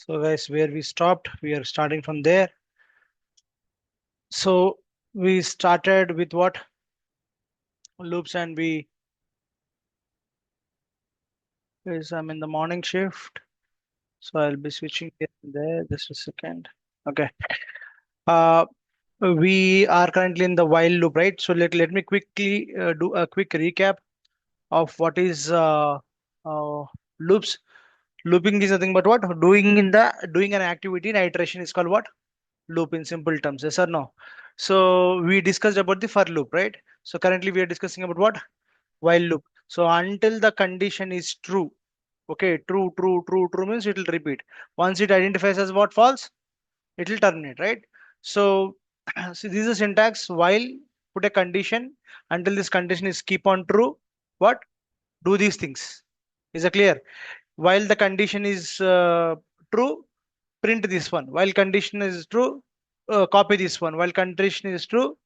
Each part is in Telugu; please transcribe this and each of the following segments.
So guys, where we stopped, we are starting from there. So we started with what? Loops, and we is I'm in the morning shift. So I'll be switching here and there. Just a second. Okay. Uh, we are currently in the while loop, right? So let me quickly do a quick recap of what is uh, loops. Looping is nothing but what? Doing an activity in iteration is called what? Loop in simple terms. Yes or no? So we discussed about the for loop, right? So currently we are discussing about what? While loop. So until the condition is true. Okay, true, true, true, true means it will repeat. Once it identifies as what false, it will terminate, right? So, so this is a syntax while put a condition until this condition is keep on true. What? Do these things. Is it clear? While the condition is true, print this one. While condition is true, copy this one. While condition is true,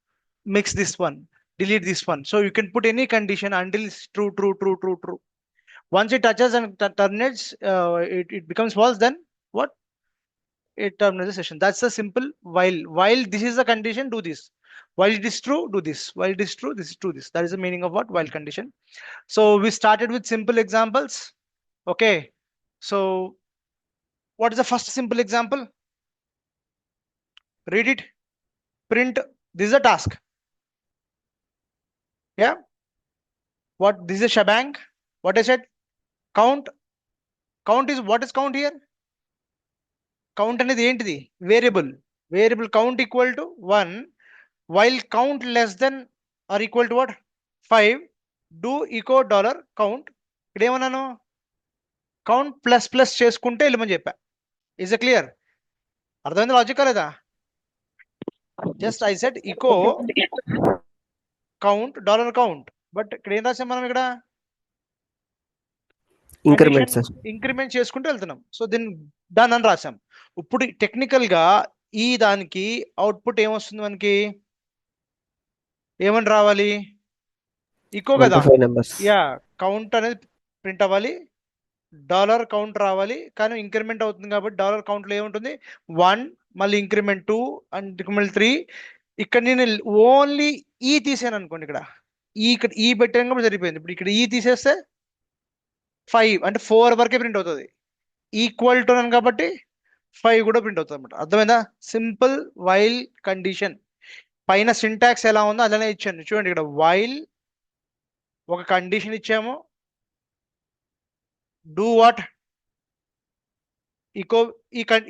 mix this one. Delete this one. So you can put any condition until it's true, true, true, true, true. Once it touches and terminates, it becomes false. Then what? It terminates the session. That's the simple while. While this is the condition, do this. While it is true, do this. While it is true, this is do this. That is the meaning of what? While condition. So we started with simple examples. Okay. So what is the first simple example? Read it. Print. This is a task. Yeah. What? This is a shebang. What I said? Count. Count is what is count here? Count అనేది ఏంటిది? Variable. Variable count equal to 1. While count less than or equal to what? 5. Do echo dollar count. ఇక్కడ ఏమన్నాను? కౌంట్ ప్లస్ ప్లస్ చేసుకుంటే వెళ్ళమని చెప్పా. Is clear? అర్థమైంది లాజిక్ లేదా? Just I set echo count dollar count. But ఇక్కడ ఏం రాసాం మనం? ఇక్కడ ఇంక్రిమెంట్ చేసుకుంటూ వెళ్తున్నాం. సో దాన్ని అని రాసాం. ఇప్పుడు టెక్నికల్ గా ఈ దానికి అవుట్పుట్ ఏమొస్తుంది మనకి? ఏమని రావాలి? ఈకో కదా. యా, కౌంట్ అనేది ప్రింట్ అవ్వాలి, డాలర్ కౌంట్ రావాలి. కానీ ఇంక్రిమెంట్ అవుతుంది కాబట్టి డాలర్ కౌంట్ లో ఏముంటుంది? 1, మళ్ళీ ఇంక్రిమెంట్ 2 అండ్ ఇంక్రిమెంట్ 3. ఇక్కడ నేను ఓన్లీ ఈ తీసాను అనుకోండి. ఇక్కడ ఈ పెట్టాను కాబట్టి సరిపోయింది. ఇప్పుడు ఇక్కడ ఈ తీసేస్తే 5 అంటే 4 వరకే ప్రింట్ అవుతుంది. ఈక్వల్ టు అని కాబట్టి 5 కూడా ప్రింట్ అవుతుంది అనమాట. అర్థమైందా? Simple while condition. పైన సింటాక్స్ ఎలా ఉందో అలానే ఇచ్చాను. చూడండి, ఇక్కడ వైల్ ఒక కండిషన్ ఇచ్చాము. Do what?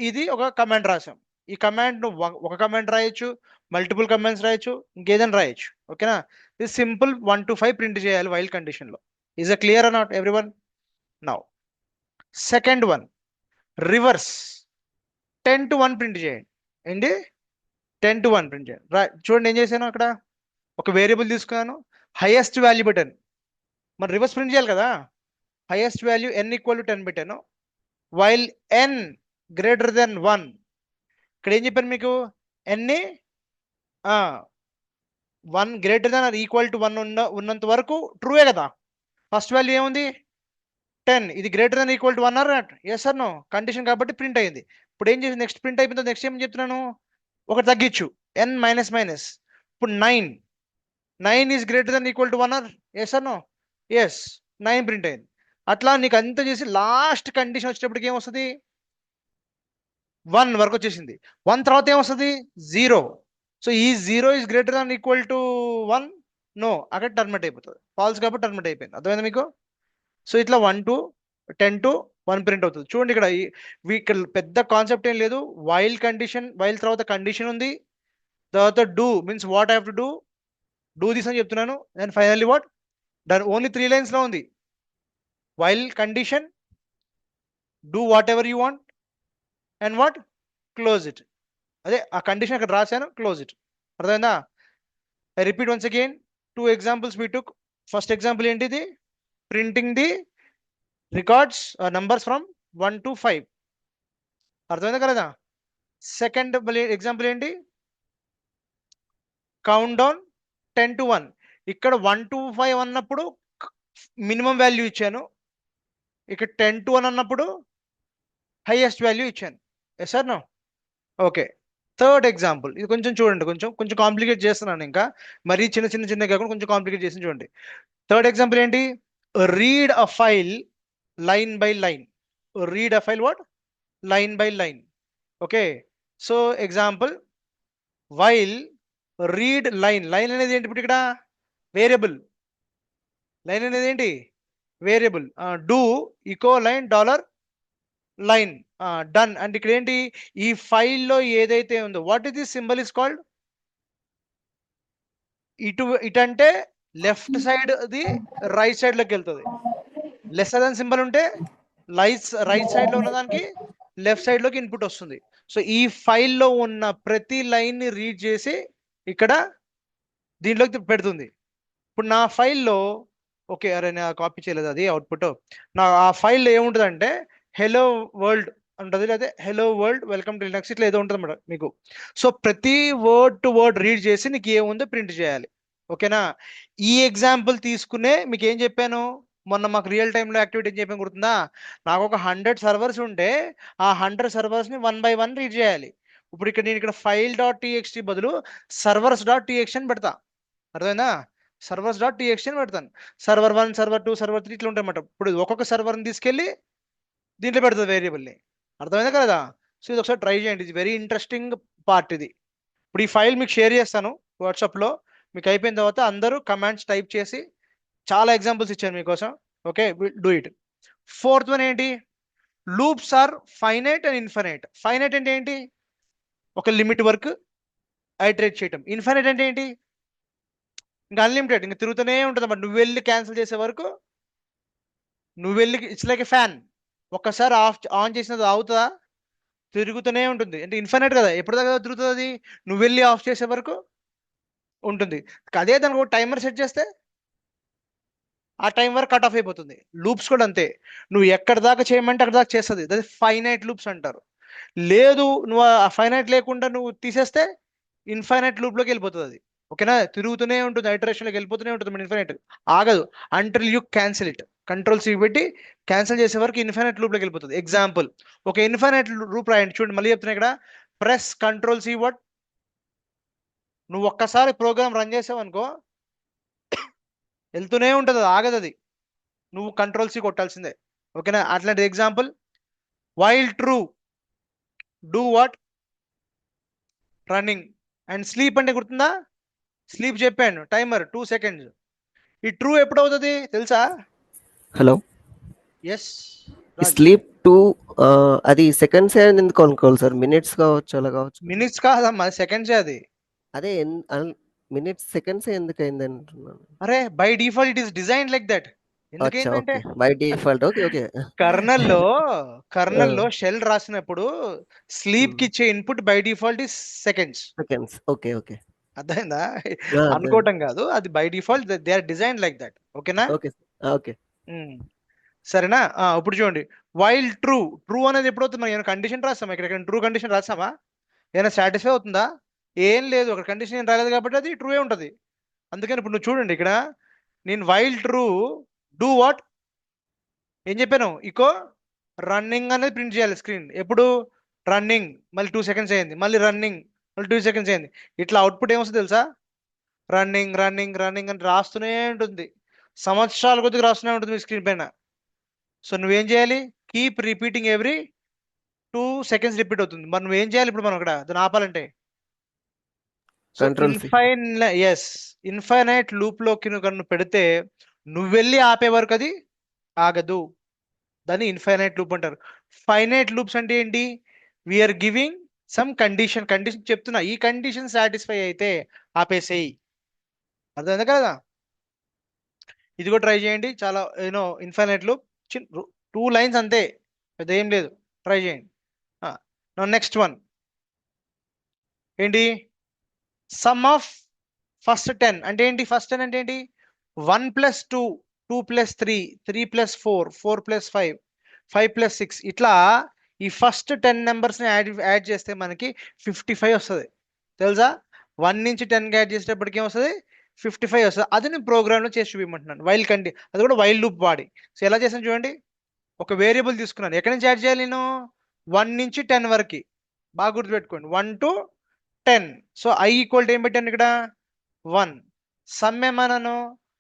ఇది ఒక కమాండ్ రాసాం. ఈ కమాండ్ ఒక కమాండ్ రాయొచ్చు, మల్టిపుల్ కమాండ్స్ రాయొచ్చు, ఇంకేదైనా రాయొచ్చు. ఓకేనా? ఇది సింపుల్ 1 to 5 ప్రింట్ చేయాలి వైల్ కండిషన్ లో. Is clear or not everyone? Now second one, reverse. 10 to 1 print చేయండి. ఏంటి? 10 to 1 ప్రింట్ చేయండి. చూడండి ఏం చేశాను. అక్కడ ఒక వేరియబుల్ తీసుకున్నాను, హైయెస్ట్ వాల్యూ పెట్టాను. మరి రివర్స్ ప్రింట్ చేయాలి కదా. Highest value n equal to 10 పెట్టాను. While n greater than 1. ఇక్కడ ఏం చెప్పాను మీకు? n 1 greater than or equal to 1 ఉన్నంత వరకు ట్రూయే కదా. ఫస్ట్ వాల్యూ ఏముంది? 10. ఇది greater than equal to 1 or not? Yes or no? Condition కాబట్టి ప్రింట్ అయింది. ఇప్పుడు ఏం చేసి నెక్స్ట్ ప్రింట్ అయిపోయిందో నెక్స్ట్ ఏం చెప్తున్నాను? ఒకటి తగ్గించు, n మైనస్ మైనస్. ఇప్పుడు 9 is greater than equal to 1 or? Yes or no? Yes. 9 print అయింది. అట్లా నీకు అంత చేసి లాస్ట్ కండిషన్ వచ్చేటప్పటికి ఏమొస్తుంది? 1 వరకు వచ్చేసింది. 1 తర్వాత ఏమొస్తుంది? 0. సో ఈ 0 is greater than equal to 1. No, అక్కడ టర్మినేట్ అయిపోతుంది. ఫాల్స్ కాబట్టి టర్మినేట్ అయిపోయింది. అర్థమైందా మీకు? సో ఇట్లా 1 to 10 to 1 ప్రింట్ అవుతుంది. చూడండి, ఇక్కడ పెద్ద కాన్సెప్ట్ ఏం లేదు. వైల్ కండిషన్, వైల్ తర్వాత కండిషన్ ఉంది, తర్వాత do means what I have to do this అని చెప్తున్నాను. And finally what? దాని ఓన్లీ 3 లైన్స్ లో ఉంది. While condition, do whatever you want, and what? Close it. అదే ఆ కండిషన్ అక్కడ రాశాను, క్లోజ్ ఇట్. అర్థమైందా? I repeat once again. 2 examples we took. First example ఏంటిది? Printing the records numbers from 1 to 5. అర్థమైందా కదా? సెకండ్ ఎగ్జాంపుల్ ఏంటి? Count down 10 to 1. ఇక్కడ 1 to 5 అన్నప్పుడు మినిమం వాల్యూ ఇచ్చాను. ఇక్కడ 10 to 1 అన్నప్పుడు హైయెస్ట్ వాల్యూ ఇచ్చాను. Yes or no? Okay. Third example, ఇది కొంచెం చూడండి, కొంచెం కొంచెం కాంప్లికేట్ చేస్తున్నాను, ఇంకా మరీ చిన్న చిన్న చిన్న కాకుండా కొంచెం కాంప్లికేట్ చేసి చూడండి. థర్డ్ ఎగ్జాంపుల్ ఏంటి? Read a file line by line. Read a file what? Line by line. Okay. So example, while read line. Line అనేది ఏంటి ఇప్పుడు ఇక్కడ? వేరియబుల్. లైన్ అనేది ఏంటి? Variable. Do echo line dollar line. Done. అంటే ఇక్కడ ఏంటి? ఈ ఫైల్లో ఏదైతే ఉందో, what is this symbol is called? ఇటంటే left side the right side లోకి వెళ్తుంది. లెస్ దాన్ సింబల్ ఉంటే రైట్ సైడ్ లో ఉన్న దానికి లెఫ్ట్ సైడ్ లోకి ఇన్పుట్ వస్తుంది. సో ఈ ఫైల్లో ఉన్న ప్రతి లైన్ ని రీడ్ చేసి ఇక్కడ దీంట్లోకి పెడుతుంది. ఇప్పుడు నా ఫైల్లో, ఓకే, అరే నేను కాపీ చేయలేదు అది అవుట్పుట్. నా ఆ ఫైల్లో ఏముంటుంది అంటే హెలో వరల్డ్ ఉంటుంది, లేదా hello world welcome to Linux, ఇట్లా ఏదో ఉంటుంది అన్నమాట మీకు. సో ప్రతి వర్డ్ టు వర్డ్ రీడ్ చేసి నీకు ఏముందో ప్రింట్ చేయాలి. ఓకేనా? ఈ ఎగ్జాంపుల్ తీసుకునే మీకు ఏం చెప్పాను మొన్న మాకు రియల్ టైంలో యాక్టివిటీ ఏం చెప్పాను గుర్తుందా? నాకు ఒక 100 సర్వర్స్ ఉంటే ఆ 100 సర్వర్స్ని 1 by 1 రీడ్ చేయాలి. ఇప్పుడు ఇక్కడ నేను ఇక్కడ ఫైల్ డాట్ టీఎక్స్టీ బదులు సర్వర్స్ డాట్ టీఎక్స్టీ అని పెడతా. అర్థమైందా? సర్వర్స్ డాట్ టీఎక్స్టీ అని పెడతాను. సర్వర్ 1, సర్వర్ 2, సర్వర్ 3 ఇట్లా ఉంటాయన్నమాట. ఇప్పుడు ఒక్కొక్క సర్వర్ని తీసుకెళ్ళి దీంట్లో పెడుతుంది వేరియబుల్ని. అర్థమైందా కదా? సో ఇది ఒకసారి ట్రై చేయండి, ఇది వెరీ ఇంట్రెస్టింగ్ పార్ట్ ఇది. ఇప్పుడు ఈ ఫైల్ మీకు షేర్ చేస్తాను వాట్సాప్లో. మీకు అయిపోయిన తర్వాత అందరూ కమాండ్స్ టైప్ చేసి, చాలా ఎగ్జాంపుల్స్ ఇచ్చాను మీకోసం. Okay, do it. Fourth one ఏంటి? Loops are finite and infinite. Finite అంటే ఏంటి? ఒక లిమిట్ వరకు ఐటరేట్ చేయటం. ఇన్ఫైనైట్ అంటే ఏంటి? ఇంకా అన్లిమిటెడ్, ఇంకా తిరుగుతూనే ఉంటుంది అన్నమాట. నువ్వు వెళ్ళి క్యాన్సిల్ చేసే వరకు, నువ్వు వెళ్ళి, ఇట్స్ లైక్ ఎ ఫ్యాన్, ఒక్కసారి ఆన్ చేసినది అవుతుందా? తిరుగుతూనే ఉంటుంది. అంటే ఇన్ఫైనైట్ కదా, ఎప్పటిదాకా తిరుగుతుంది అది? నువ్వు వెళ్ళి ఆఫ్ చేసే వరకు ఉంటుంది. అదే దానికి ఒక టైమర్ సెట్ చేస్తే ఆ టైం వరకు కట్ ఆఫ్ అయిపోతుంది. లూప్స్ కూడా అంతే, నువ్వు ఎక్కడ దాకా చేయమంటే అక్కడ దాకా చేస్తుంది. అది ఫైనైట్ లూప్స్ అంటారు. లేదు నువ్వు ఆ ఫైనైట్ లేకుండా నువ్వు తీసేస్తే ఇన్ఫైనైట్ లూప్లోకి వెళ్ళిపోతుంది అది. ఓకేనా? తిరుగుతూనే ఉంటుంది, ఐటరేషన్లోకి వెళ్ళిపోతూనే ఉంటుంది మన ఇన్ఫైనైట్, ఆగదు. Until you cancel it. Control C పెట్టి క్యాన్సిల్ చేసే వరకు ఇన్ఫైనైట్ లూప్లోకి వెళ్ళిపోతుంది. ఎగ్జాంపుల్, ఒక ఇన్ఫైనైట్ లూప్ రాయండి. చూడండి మళ్ళీ చెప్తున్నా ఇక్కడ, ప్రెస్ కంట్రోల్ సి వర్డ్. నువ్వు ఒక్కసారి ప్రోగ్రామ్ రన్ చేసావు అనుకో, వెళ్తూనే ఉంటుంది, అది ఆగదు అది. నువ్వు కంట్రోల్ సి కొట్టాల్సిందే. ఓకేనా? అట్లాంటి example, while true do what? Running. And sleep అంటే గుర్తుందా? స్లీప్ చెప్పాను, టైమర్ 2 seconds. ఈ ట్రూ ఎప్పుడు అవుతుంది తెలుసా? Hello, yes Raj. స్లీప్ 2 అది సెకండ్స్ ఎందుకు అనుకోవాలి సార్? మినిట్స్ కావచ్చు, అలా కావచ్చు. మినిట్స్ కాదమ్మా, సెకండ్సే అది. అదే మినిట్స్ సెకండ్స్ ఎందుకు అయింది అంటున్నాను. అరే by default it is design like that. అచ్చా, ఎందుకైందంటే okay, by default. Okay okay. కర్నల్లో షెల్ రాసినప్పుడు స్లీప్ కి ఇచ్చే input by default is seconds. Seconds, okay okay. అర్థమైందా? అనుకోవటం కాదు, అది by default they are design like that. ఓకేనా? Okay okay. సరేనా? ఇప్పుడు చూడండి, వైల్ ట్రూ. ట్రూ అనేది ఎప్పుడు అవుతుంది? మనం ఏమైనా కండిషన్ రాస్తామా? ఇక్కడ ట్రూ కండిషన్ రాస్తామా? ఏమైనా సాటిస్ఫై అవుతుందా? ఏం లేదు, ఒక కండిషన్ ఏం రాలేదు కాబట్టి అది ట్రూ ఉంటుంది. అందుకని ఇప్పుడు నువ్వు చూడండి ఇక్కడ, నేను వైల్ ట్రూ డూ వాట్ ఏం చెప్పాను? ఇకో రన్నింగ్ అనేది ప్రింట్ చేయాలి స్క్రీన్. ఎప్పుడు? రన్నింగ్, మళ్ళీ 2 seconds అయింది, మళ్ళీ రన్నింగ్, మళ్ళీ 2 seconds అయింది. ఇట్లా అవుట్పుట్ ఏమొస్తుంది తెలుసా? రన్నింగ్ రన్నింగ్ రన్నింగ్ అని రాస్తూనే ఉంటుంది, సంవత్సరాల కొద్దిగా రాస్తూనే ఉంటుంది మీ స్క్రీన్ పైన. సో నువ్వేం చేయాలి? Keep repeating every 2 seconds repeat అవుతుంది. మరి నువ్వేం చేయాలి ఇప్పుడు మనం ఇక్కడ దాన్ని ఆపాలంటే? సో ఇన్ఫైనైట్ లూప్ లోకి నువ్వు పెడితే నువ్వు వెళ్ళి ఆపే వరకు అది ఆగదు. దాన్ని ఇన్ఫైనైట్ లూప్ అంటారు. ఫైనైట్ లూప్స్ అంటే ఏంటి? వీఆర్ గివింగ్ సమ్ కండిషన్ చెప్తున్నా, ఈ కండిషన్ సాటిస్ఫై అయితే ఆపేసేయి. అర్థమైందా కదా? ఇది కూడా ట్రై చేయండి, చాలా ఇన్ఫైనైట్ లూప్ 2 lines అంతే, పెద్ద ఏం లేదు, ట్రై చేయండి. నెక్స్ట్ వన్ ఏంటి? సమ్ ఆఫ్ ఫస్ట్ 10 అంటే ఏంటి? ఫస్ట్ 10 అంటే ఏంటి? 1 + 2, 2 + 3, 3 + 4, 4 + 5, 5 + 6, ఇట్లా ఈ ఫస్ట్ 10 నెంబర్స్ని యాడ్ చేస్తే మనకి 55 వస్తుంది. తెలుసా? 1 నుంచి 10 యాడ్ చేసేటప్పటికి ఏమొస్తుంది? 55 వస్తుంది. అది నేను ప్రోగ్రామ్లో చేసి చూపించమంటున్నాను, అది కూడా వైల్ లూప్ వాడి. సో ఎలా చేసాను చూడండి, ఒక వేరియబుల్ తీసుకున్నాను. ఎక్కడి నుంచి యాడ్ చేయాలి నేను? 1 నుంచి 10 వరకు బాగా గుర్తుపెట్టుకోండి, 1 to 10. So I equal to ఏం పెట్టాను ఇక్కడ 1. సమ్ ఏమన్నాను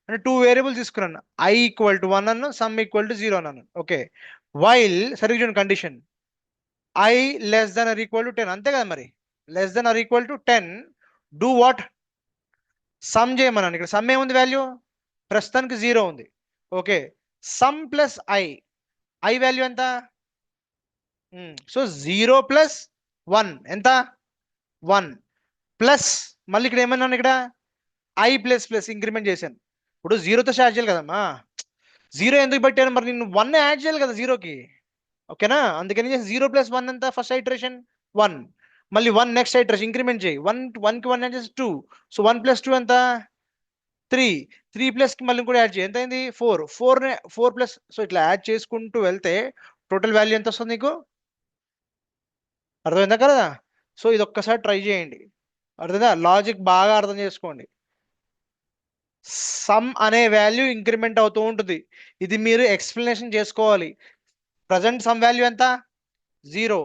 అంటే 2 వేరియబుల్స్ తీసుకున్నాను, ఐ ఈక్వల్ టు 1 అన్నాను, సమ్ ఈక్వల్ టు 0 అన్నాను. ఓకే, వైల్ సరిగ్గా చూడండి condition, I less than or equal to 10 అంతే కదా మరి, less than or equal to 10. Do what, sum చేయమన్నాను. ఇక్కడ సమ్ ఏముంది వాల్యూ, ప్రస్తుతానికి 0 ఉంది. Okay, sum plus I, I value ఎంత, సో 0 ప్లస్ 1 ఎంత 1 ప్లస్, మళ్ళీ ఇక్కడ ఏమన్నాను, ఇక్కడ ఐ ప్లస్ ప్లస్ ఇంక్రిమెంట్ చేశాను. ఇప్పుడు జీరోతో స్టార్ట్ చేయాలి కదమ్మా, 0 ఎందుకు పెట్టాను మరి, నేను 1 యాడ్ చేయాలి కదా జీరోకి. ఓకేనా, అందుకని 0 ప్లస్ 1 ఎంత, ఫస్ట్ ఐటరేషన్ 1, మళ్ళీ 1 నెక్స్ట్ ఐటరేషన్ ఇంక్రిమెంట్ చేయి, 1 కి 1 యాడ్ చేసి 2, సో 1 ప్లస్ 2 ఎంత 3, 3 ప్లస్ కి మళ్ళీ కూడా యాడ్ చేయి, ఎంత అయింది 4, 4 ప్లస్, సో ఇట్లా యాడ్ చేసుకుంటూ వెళ్తే టోటల్ వాల్యూ ఎంత వస్తుంది నీకు, అర్థమైందా కదా. సో ఇది ఒక్కసారి ట్రై చేయండి, అర్థమైందా, లాజిక్ బాగా అర్థం చేసుకోండి. సమ్ అనే వాల్యూ ఇంక్రిమెంట్ అవుతూ ఉంటుంది, ఇది మీరు ఎక్స్ప్లెనేషన్ చేసుకోవాలి. ప్రజెంట్ సమ్ వాల్యూ ఎంత 0,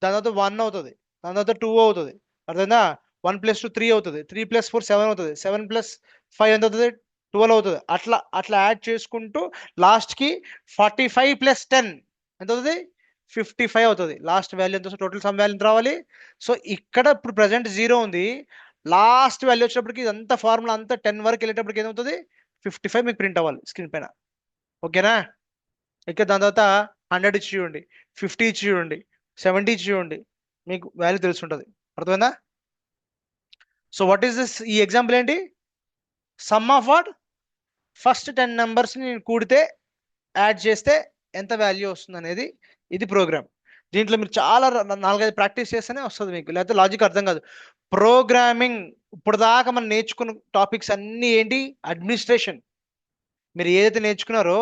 దాని తర్వాత 1 అవుతుంది, దాని తర్వాత 2 అవుతుంది, అర్థమైందా. 1 ప్లస్ 2 3 అవుతుంది, 3 ప్లస్ 4 7 అవుతుంది, 7 ప్లస్ 5 ఎంత అవుతుంది 12 అవుతుంది. అట్లా అట్లా యాడ్ చేసుకుంటూ లాస్ట్కి 45 ప్లస్ 10 ఎంత అవుతుంది 55 అవుతుంది. లాస్ట్ వాల్యూ ఎంత వస్తుంది, టోటల్ సమ్ వాల్యూ ఎంత రావాలి. సో ఇక్కడ ఇప్పుడు ప్రజెంట్ 0 ఉంది, లాస్ట్ వాల్యూ వచ్చేటప్పటికి ఇదంతా ఫార్ములా అంతా 10 వరకు వెళ్ళేటప్పటికి ఏమవుతుంది 55 మీకు ప్రింట్ అవ్వాలి స్క్రీన్ పైన. ఓకేనా, ఇక్కడ దాని తర్వాత 100 ఇచ్చి చూడండి, 50 ఇచ్చి చూడండి, 70 ఇచ్చి చూడండి, మీకు వాల్యూ తెలుసుంటుంది. అర్థమైందా. సో వాట్ ఈస్ దిస్, ఈ ఎగ్జాంపుల్ ఏంటి, సమ్ ఆఫ్ వాట్, ఫస్ట్ 10 నెంబర్స్ని నేను కూడితే యాడ్ చేస్తే ఎంత వాల్యూ వస్తుంది అనేది, ఇది ప్రోగ్రామ్. దీంట్లో మీరు చాలా 4-5 ప్రాక్టీస్ చేస్తేనే వస్తుంది మీకు, లేకపోతే లాజిక్ అర్థం కాదు. ప్రోగ్రామింగ్ ఇప్పుడు దాకా మనం నేర్చుకున్న టాపిక్స్ అన్నీ ఏంటి, అడ్మినిస్ట్రేషన్. మీరు ఏదైతే నేర్చుకున్నారో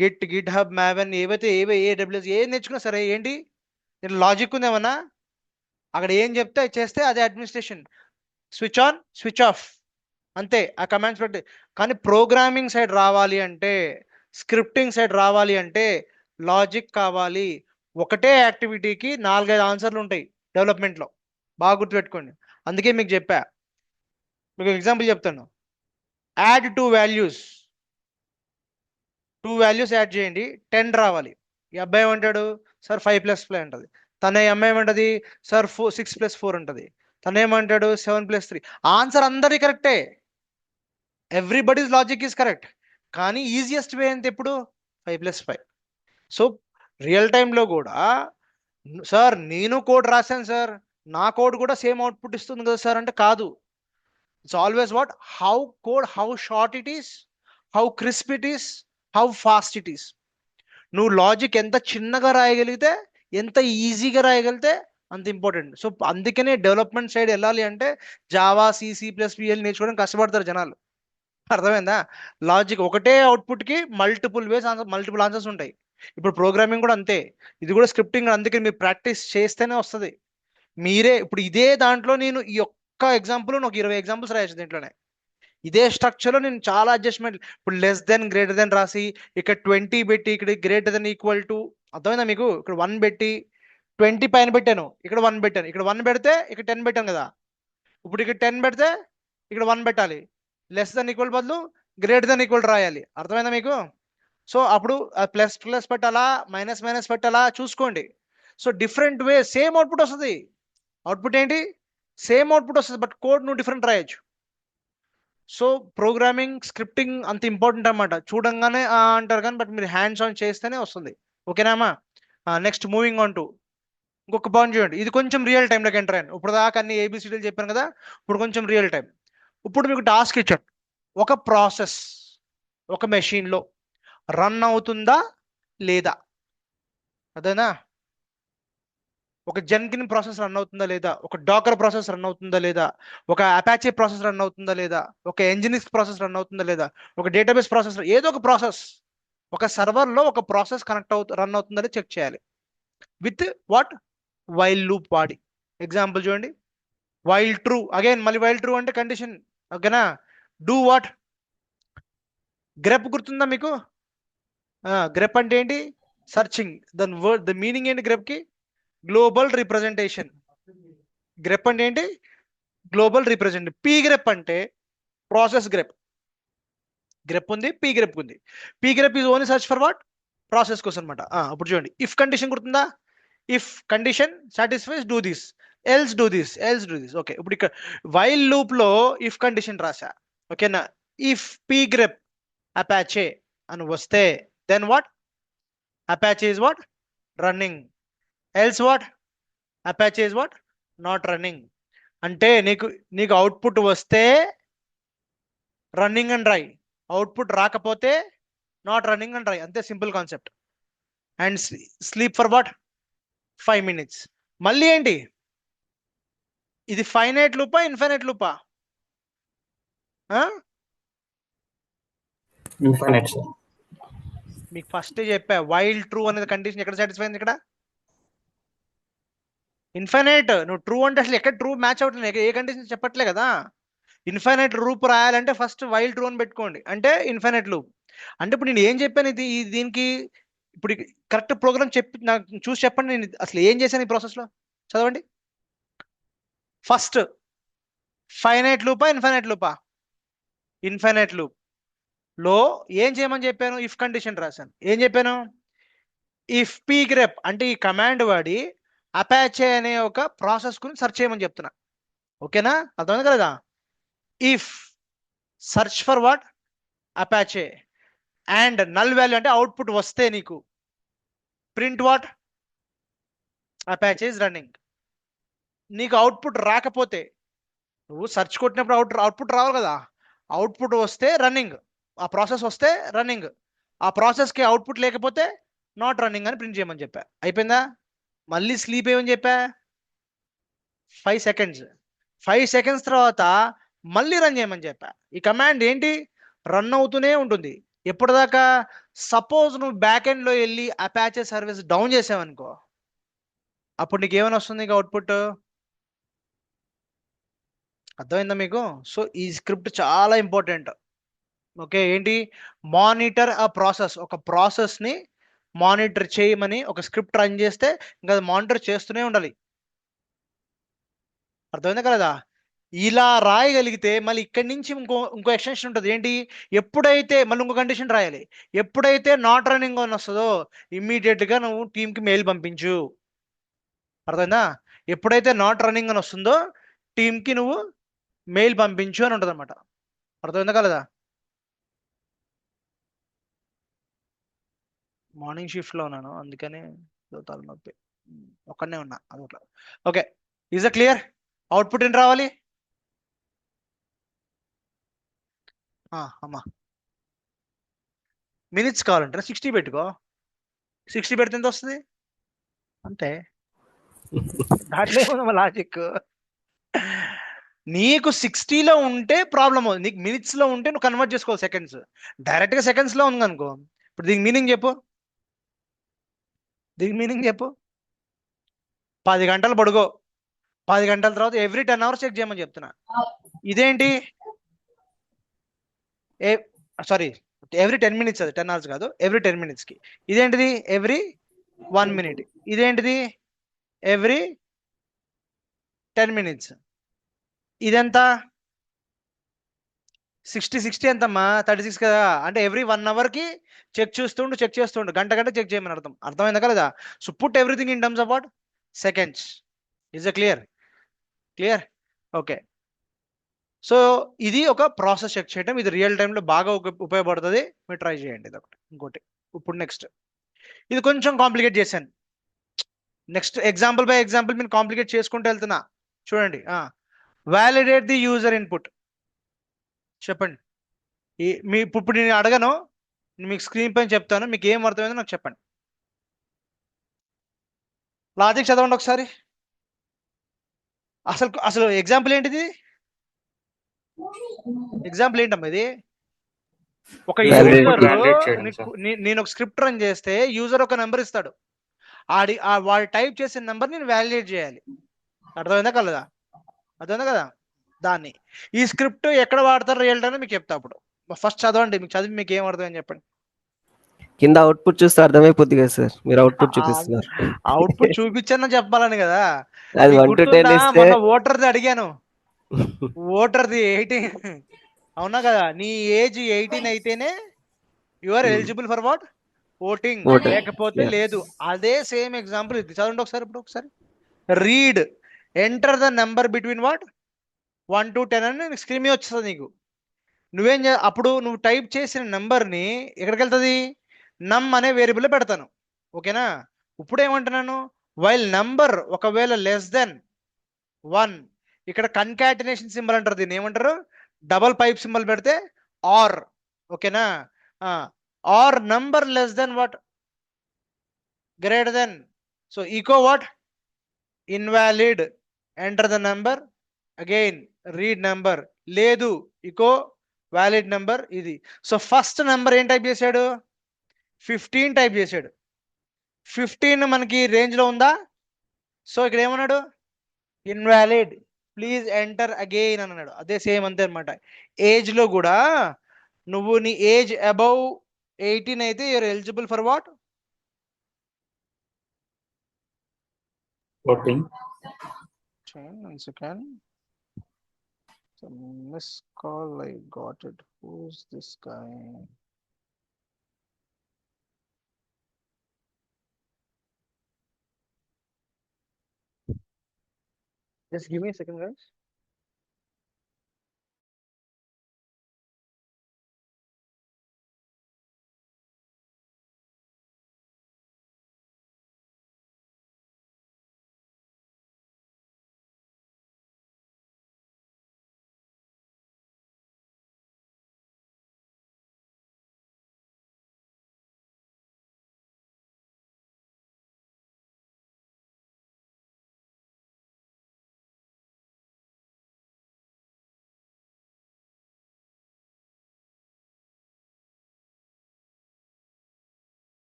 గిట్ హబ్ మ్యావెన్ ఏవైతే ఏడబ్ల్యూఎస్ ఏది నేర్చుకున్నా సరే ఏంటి, దీంట్లో లాజిక్ ఉంది ఏమన్నా, అక్కడ ఏం చెప్తే అది చేస్తే అదే administration. Switch on switch off అంతే, ఆ కమాండ్స్ పెట్టి. కానీ ప్రోగ్రామింగ్ సైడ్ రావాలి అంటే, స్క్రిప్టింగ్ సైడ్ రావాలి అంటే లాజిక్ కావాలి. ఒకటే యాక్టివిటీకి 4-5 ఆన్సర్లు ఉంటాయి డెవలప్మెంట్లో, బాగా గుర్తుపెట్టుకోండి. అందుకే మీకు చెప్పా, మీకు ఎగ్జాంపుల్ చెప్తాను. యాడ్ 2 వాల్యూస్, 2 వాల్యూస్ యాడ్ చేయండి 10 రావాలి. ఈ అబ్బాయి ఏమంటాడు, సార్ 5 ప్లస్ 5 అంటది. తన అమ్మాయి ఏమంటది, సార్ 6 ప్లస్ 4 అంటది. తను ఏమంటాడు 7 ప్లస్ 3. ఆన్సర్ అందరి కరెక్టే, ఎవ్రీబడీస్ లాజిక్ ఈస్ కరెక్ట్. కానీ ఈజియెస్ట్ వే ఎంత ఎప్పుడు 5 ప్లస్ 5. సో రియల్ టైంలో కూడా సార్ నేను కోడ్ రాశాను సార్, నా కోడ్ కూడా సేమ్ అవుట్పుట్ ఇస్తుంది కదా సార్ అంటే కాదు. It's always what, how code, how short it is, how crisp it is, how fast it is. నువ్వు లాజిక్ ఎంత చిన్నగా రాయగలిగితే, ఎంత ఈజీగా రాయగలిగితే అంత ఇంపార్టెంట్. సో అందుకనే డెవలప్మెంట్ సైడ్ వెళ్ళాలి అంటే జావా C++PL నేర్చుకోవడం కష్టపడతారు జనాలు. అర్థమైందా, లాజిక్ ఒకటే అవుట్పుట్కి multiple ways answer, multiple answers ఉంటాయి. ఇప్పుడు ప్రోగ్రామింగ్ కూడా అంతే, ఇది కూడా స్క్రిప్టింగ్, అందుకే మీరు ప్రాక్టీస్ చేస్తేనే వస్తుంది. మీరే ఇప్పుడు ఇదే దాంట్లో నేను ఈ ఒక్క ఎగ్జాంపుల్ ఒక 20 ఎగ్జాంపుల్స్ రాయచ్చు దీంట్లోనే. ఇదే స్ట్రక్చర్లో నేను చాలా అడ్జస్ట్మెంట్, ఇప్పుడు లెస్ దెన్ గ్రేటర్ దెన్ రాసి ఇక్కడ 20 పెట్టి, ఇక్కడ గ్రేటర్ దెన్ ఈక్వల్ టు, అర్థమైందా మీకు, ఇక్కడ 1 పెట్టి 20 పైన పెట్టాను, ఇక్కడ 1 పెట్టాను, ఇక్కడ 1 పెడితే ఇక్కడ 10 పెట్టాను కదా. ఇప్పుడు ఇక్కడ 10 పెడితే ఇక్కడ 1 పెట్టాలి, లెస్ దెన్ ఈక్వల్ బదులు గ్రేటర్ దెన్ ఈక్వల్ రాయాలి. అర్థమైందా మీకు. సో అప్పుడు ప్లస్ ప్లస్ పెట్టాలా, మైనస్ మైనస్ పెట్టాలా చూసుకోండి. So different way same output వస్తుంది. అవుట్పుట్ ఏంటి, సేమ్ అవుట్పుట్ వస్తుంది, బట్ కోడ్ నువ్వు డిఫరెంట్ రాయొచ్చు. సో ప్రోగ్రామింగ్ స్క్రిప్టింగ్ అంత ఇంపార్టెంట్ అన్నమాట. చూడంగానే అంటారు కానీ, బట్ మీరు హ్యాండ్స్ ఆన్ చేస్తేనే వస్తుంది. ఓకేనామా. నెక్స్ట్ మూవింగ్ ఆన్ టు ఇంకొక పాయింట్ చూడండి, ఇది కొంచెం రియల్ టైంలోకి ఎంటర్ అయ్యాను. ఇప్పుడు దాకా అన్ని ABCDలు చెప్పాను కదా, ఇప్పుడు కొంచెం రియల్ టైం. ఇప్పుడు మీకు టాస్క్ ఇచ్చాడు, ఒక ప్రాసెస్ ఒక మెషిన్లో రన్ అవుతుందా లేదా, అదేనా, ఒక జెన్కిన్ ప్రాసెస్ రన్ అవుతుందా లేదా, ఒక డాకర్ ప్రాసెస్ రన్ అవుతుందా లేదా, ఒక అపాచీ ప్రాసెస్ రన్ అవుతుందా లేదా, ఒక ఎంజినిక్స్ ప్రాసెస్ రన్ అవుతుందా లేదా, ఒక డేటాబేస్ ప్రాసెస్, ఏదో ఒక ప్రాసెస్, ఒక సర్వర్లో ఒక ప్రాసెస్ రన్ అవుతుందని చెక్ చేయాలి విత్ వాట్, వైల్ లూప్ వాడి. ఎగ్జాంపుల్ చూడండి, వైల్ ట్రూ, అగైన్ మళ్ళీ వైల్ ట్రూ అంటే కండిషన్. ఓకేనా, డూ వాట్, గ్రెప్ గుర్తుందా మీకు, గ్రెప్ అంటే ఏంటి, సర్చింగ్. దాని వర్డ్, ద మీనింగ్ ఏంటి గ్రెప్కి, గ్లోబల్ రిప్రజెంటేషన్. గ్రెప్ అంటే ఏంటి? Global representation. పీ గ్రెప్ అంటే ప్రాసెస్ గ్రెప్. గ్రెప్ ఉంది, పీ గ్రెప్ ఉంది. P grep is only search for what? Process కోసం అనమాట. ఇప్పుడు చూడండి, ఇఫ్ కండిషన్ గుర్తుందా? If condition satisfies do this, else do this, else do this. Okay, ఇప్పుడు ఇక్కడ వైల్ లూప్ లో ఇఫ్ కండిషన్ రాసా. ఓకేనా? ఇఫ్ పీ గ్రెప్ అపాచే అని వస్తే then what? Apache is what? Running. Else what? Apache is what? Not running. అంటే నీకు అవుట్పుట్ వస్తే రన్నింగ్ అండ్ రై, అవుట్పుట్ రాకపోతే నాట్ రన్నింగ్ అండ్ రై. అంతే, simple concept. And sleep for what? 5 minutes. మళ్ళీ ఏంటి ఇది? ఫైనైట్ లూపా, ఇన్ఫైనైట్ లూపా? Infinite sir. మీకు ఫస్ట్ చెప్పా, వైల్ ట్రూ అనేది కండిషన్ ఎక్కడ సాటిస్ఫై అయింది? ఇక్కడ ఇన్ఫైనైట్. నువ్వు ట్రూ అంటే అసలు ఎక్కడ ట్రూ మ్యాచ్ అవుతుంది? ఏ కండిషన్ చెప్పట్లే కదా. ఇన్ఫైనైట్ లూప్ రాయాలంటే ఫస్ట్ వైల్ ట్రూ అని పెట్టుకోండి, అంటే ఇన్ఫైనైట్ లూప్. అంటే ఇప్పుడు నేను ఏం చెప్పాను దీనికి? ఇప్పుడు కరెక్ట్ ప్రోగ్రామ్ చెప్పి నాకు చూసి చెప్పండి, నేను అసలు ఏం చేశాను ఈ ప్రాసెస్లో. చదవండి. ఫస్ట్ ఫైనైట్ లూపా, ఇన్ఫైనైట్ లూపా? ఇన్ఫైనైట్ లూప్ లో ఏం చేయమని చెప్పాను? ఇఫ్ కండిషన్ రాశాను. ఏం చెప్పాను? ఇఫ్ పీ గ్రెప్ అంటే ఈ కమాండ్ వాడి అపాచే అనే ఒక ప్రాసెస్ గురించి సెర్చ్ చేయమని చెప్తున్నా. ఓకేనా? అర్థమైంది కదా? If search for what? Apache. And null value అంటే అవుట్పుట్ వస్తే నీకు print what? Apache is running. నీకు అవుట్పుట్ రాకపోతే, నువ్వు సెర్చ్ కొట్టినప్పుడు అవుట్పుట్ రావాలి కదా. అవుట్పుట్ వస్తే రన్నింగ్, ఆ ప్రాసెస్ వస్తే రన్నింగ్, ఆ ప్రాసెస్కి అవుట్పుట్ లేకపోతే నాట్ రన్నింగ్ అని ప్రింట్ చేయమని చెప్పా. అయిపోయిందా? మళ్ళీ స్లీప్ ఏమని చెప్పా? 5 seconds. 5 seconds తర్వాత మళ్ళీ రన్ చేయమని చెప్పా. ఈ కమాండ్ ఏంటి? రన్ అవుతూనే ఉంటుంది. ఎప్పటిదాకా? సపోజ్ నువ్వు బ్యాక్ ఎండ్లో వెళ్ళి అపాచే సర్వీస్ డౌన్ చేసావనుకో, అప్పుడు నీకు ఏమైనా వస్తుంది అవుట్పుట్? అర్థమైందా మీకు? సో ఈ స్క్రిప్ట్ చాలా ఇంపార్టెంట్. ఓకే, ఏంటి? మానిటర్ ఆ ప్రాసెస్. ఒక ప్రాసెస్ని మానిటర్ చేయమని ఒక స్క్రిప్ట్ రన్ చేస్తే ఇంకా అది మానిటర్ చేస్తూనే ఉండాలి. అర్థమైందా కదా? ఇలా రాయగలిగితే మళ్ళీ ఇక్కడి నుంచి ఇంకో ఎక్స్టెన్షన్ ఉంటుంది. ఏంటి? ఎప్పుడైతే మళ్ళీ ఇంకో కండిషన్ రాయాలి. ఎప్పుడైతే నాట్ రన్నింగ్ అని వస్తుందో ఇమ్మీడియట్గా నువ్వు టీంకి మెయిల్ పంపించు. అర్థమైందా? ఎప్పుడైతే నాట్ రన్నింగ్ అని వస్తుందో టీంకి నువ్వు మెయిల్ పంపించు అని ఉంటుంది అనమాట. అర్థమైందా కదా? మార్నింగ్ షిఫ్ట్లో ఉన్నాను, అందుకని తలనొప్పి. ఒక్కనే ఉన్నా అదొకటి. Okay, is a clear? Output ఏంటి రావాలి? అమ్మా, మినిట్స్ కావాలంటే 60 పెట్టుకో. 60 పెడితే ఎంత వస్తుంది? అంతే, దాంట్లో ఏముందమ్మా లాజిక్? నీకు 60లో ఉంటే ప్రాబ్లమ్, నీకు మినిట్స్లో ఉంటే నువ్వు కన్వర్ట్ చేసుకోవాలి సెకండ్స్. డైరెక్ట్గా సెకండ్స్లో ఉంది అనుకో. ఇప్పుడు దీనికి మీనింగ్ చెప్పు. దీనికి మీనింగ్ చెప్పు. 10 గంటలు పడుకో, 10 గంటల తర్వాత ఎవ్రీ 10 hours చెక్ చేయమని చెప్తున్నా. ఇదేంటి? Sorry, every 10 minutes. అది 10 hours కాదు, ఎవ్రీ 10 minutesకి. ఇదేంటిది? Every 1 minute. ఇదేంటిది? Every 10 minutes. ఇదెంత? 60 ఎంతమ్మా? 36 కదా. అంటే ఎవ్రీ 1 hourకి చెక్ చేస్తుండు, గంట చెక్ చేయమని అర్థం. అర్థమైందా కదా? So put everything in terms of what? Seconds. Is a clear? Clear? Okay. So ఇది ఒక ప్రాసెస్ చెక్ చేయడం. ఇది రియల్ టైంలో బాగా ఉపయోగపడుతుంది. మీరు ట్రై చేయండి. ఇది ఒకటి. ఇంకోటి ఇప్పుడు నెక్స్ట్, ఇది కొంచెం కాంప్లికేట్ చేశాను. నెక్స్ట్ ఎగ్జాంపుల్ బై ఎగ్జాంపుల్ మీరు కాంప్లికేట్ చేసుకుంటూ వెళ్తున్నా. చూడండి. Validate the user input. చెప్పండి. మీ ఇప్పుడు నేను అడగను, మీకు స్క్రీన్ పైన చెప్తాను, మీకు ఏం అర్థమైందో నాకు చెప్పండి. లాజిక్ చదవండి ఒకసారి. అసలు ఎగ్జాంపుల్ ఏంటిది? ఎగ్జాంపుల్ ఏంటమ్మా ఇది? ఒక యూజర్, నేను ఒక స్క్రిప్ట్ రన్ చేస్తే యూజర్ ఒక నెంబర్ ఇస్తాడు. వాడు టైప్ చేసిన నెంబర్ నేను వ్యాలిడేట్ చేయాలి. అర్థమైందా కలదా? అర్థమైందా కదా? దాన్ని ఈ స్క్రిప్ట్ ఎక్కడ వాడతారు రియల్ టైం మీకు చెప్తా. అప్పుడు ఫస్ట్ చదవండి, మీకు చదివి మీకు ఏం అర్థమైంది చెప్పండి. కింద అవుట్పుట్ చూస్తే అర్థమైపోద్ది కదా సార్, మీరు అవుట్పుట్ చూపిస్తున్నారు. అవుట్పుట్ చూపించన్నా చెప్పాలని కదా. అది మీకు 1 to 10 గుర్తుందా, ఇస్తే మొన్న ఓటర్ది అడిగాను, ఓటర్ది 18 అవునా కదా, నీ ఏజ్ 18 అయితేనే you are eligible for what, voting, voter. లేకపోతే Yeah. లేదు. అదే సేమ్ ఎగ్జాంపుల్ ఇది చదవండి ఒకసారి. ఇప్పుడు ఒకసారి read enter the number between what 1 to 10 అని స్క్రీన్ మీద వచ్చేస్తుంది నీకు. అప్పుడు నువ్వు టైప్ చేసిన నెంబర్ని ఎక్కడికి వెళ్తుంది, నమ్ అనే వేరియబుల్లో పెడతాను. ఓకేనా. ఇప్పుడు ఏమంటున్నాను, వైల్ నెంబర్ ఒకవేళ లెస్ దెన్ 1, ఇక్కడ కన్కాటినేషన్ సింబల్ అంటారు, దీన్ని ఏమంటారు, డబల్ పైప్ సింబల్ పెడితే ఆర్. ఓకేనా. Or number less than what, greater than, so echo what, invalid, enter the number, again read number, లేదు ఈకో వ్యాలిడ్ నెంబర్ ఇది. సో ఫస్ట్ నెంబర్ ఏం టైప్ చేశాడు, 15 టైప్ చేశాడు. 15 మనకి రేంజ్ లో ఉందా, సో ఇక్కడ ఏమన్నాడు, ఇన్వాలిడ్, ప్లీజ్ ఎంటర్ అగైన్ అని అన్నాడు. అదే సేమ్ అంతే అనమాట. ఏజ్ లో కూడా నువ్వు నీ ఏజ్ అబౌవ్ 18 అయితే you are eligible for what, voting. one second. So miss call, I got it. Who's this guy? Just give me a second, guys.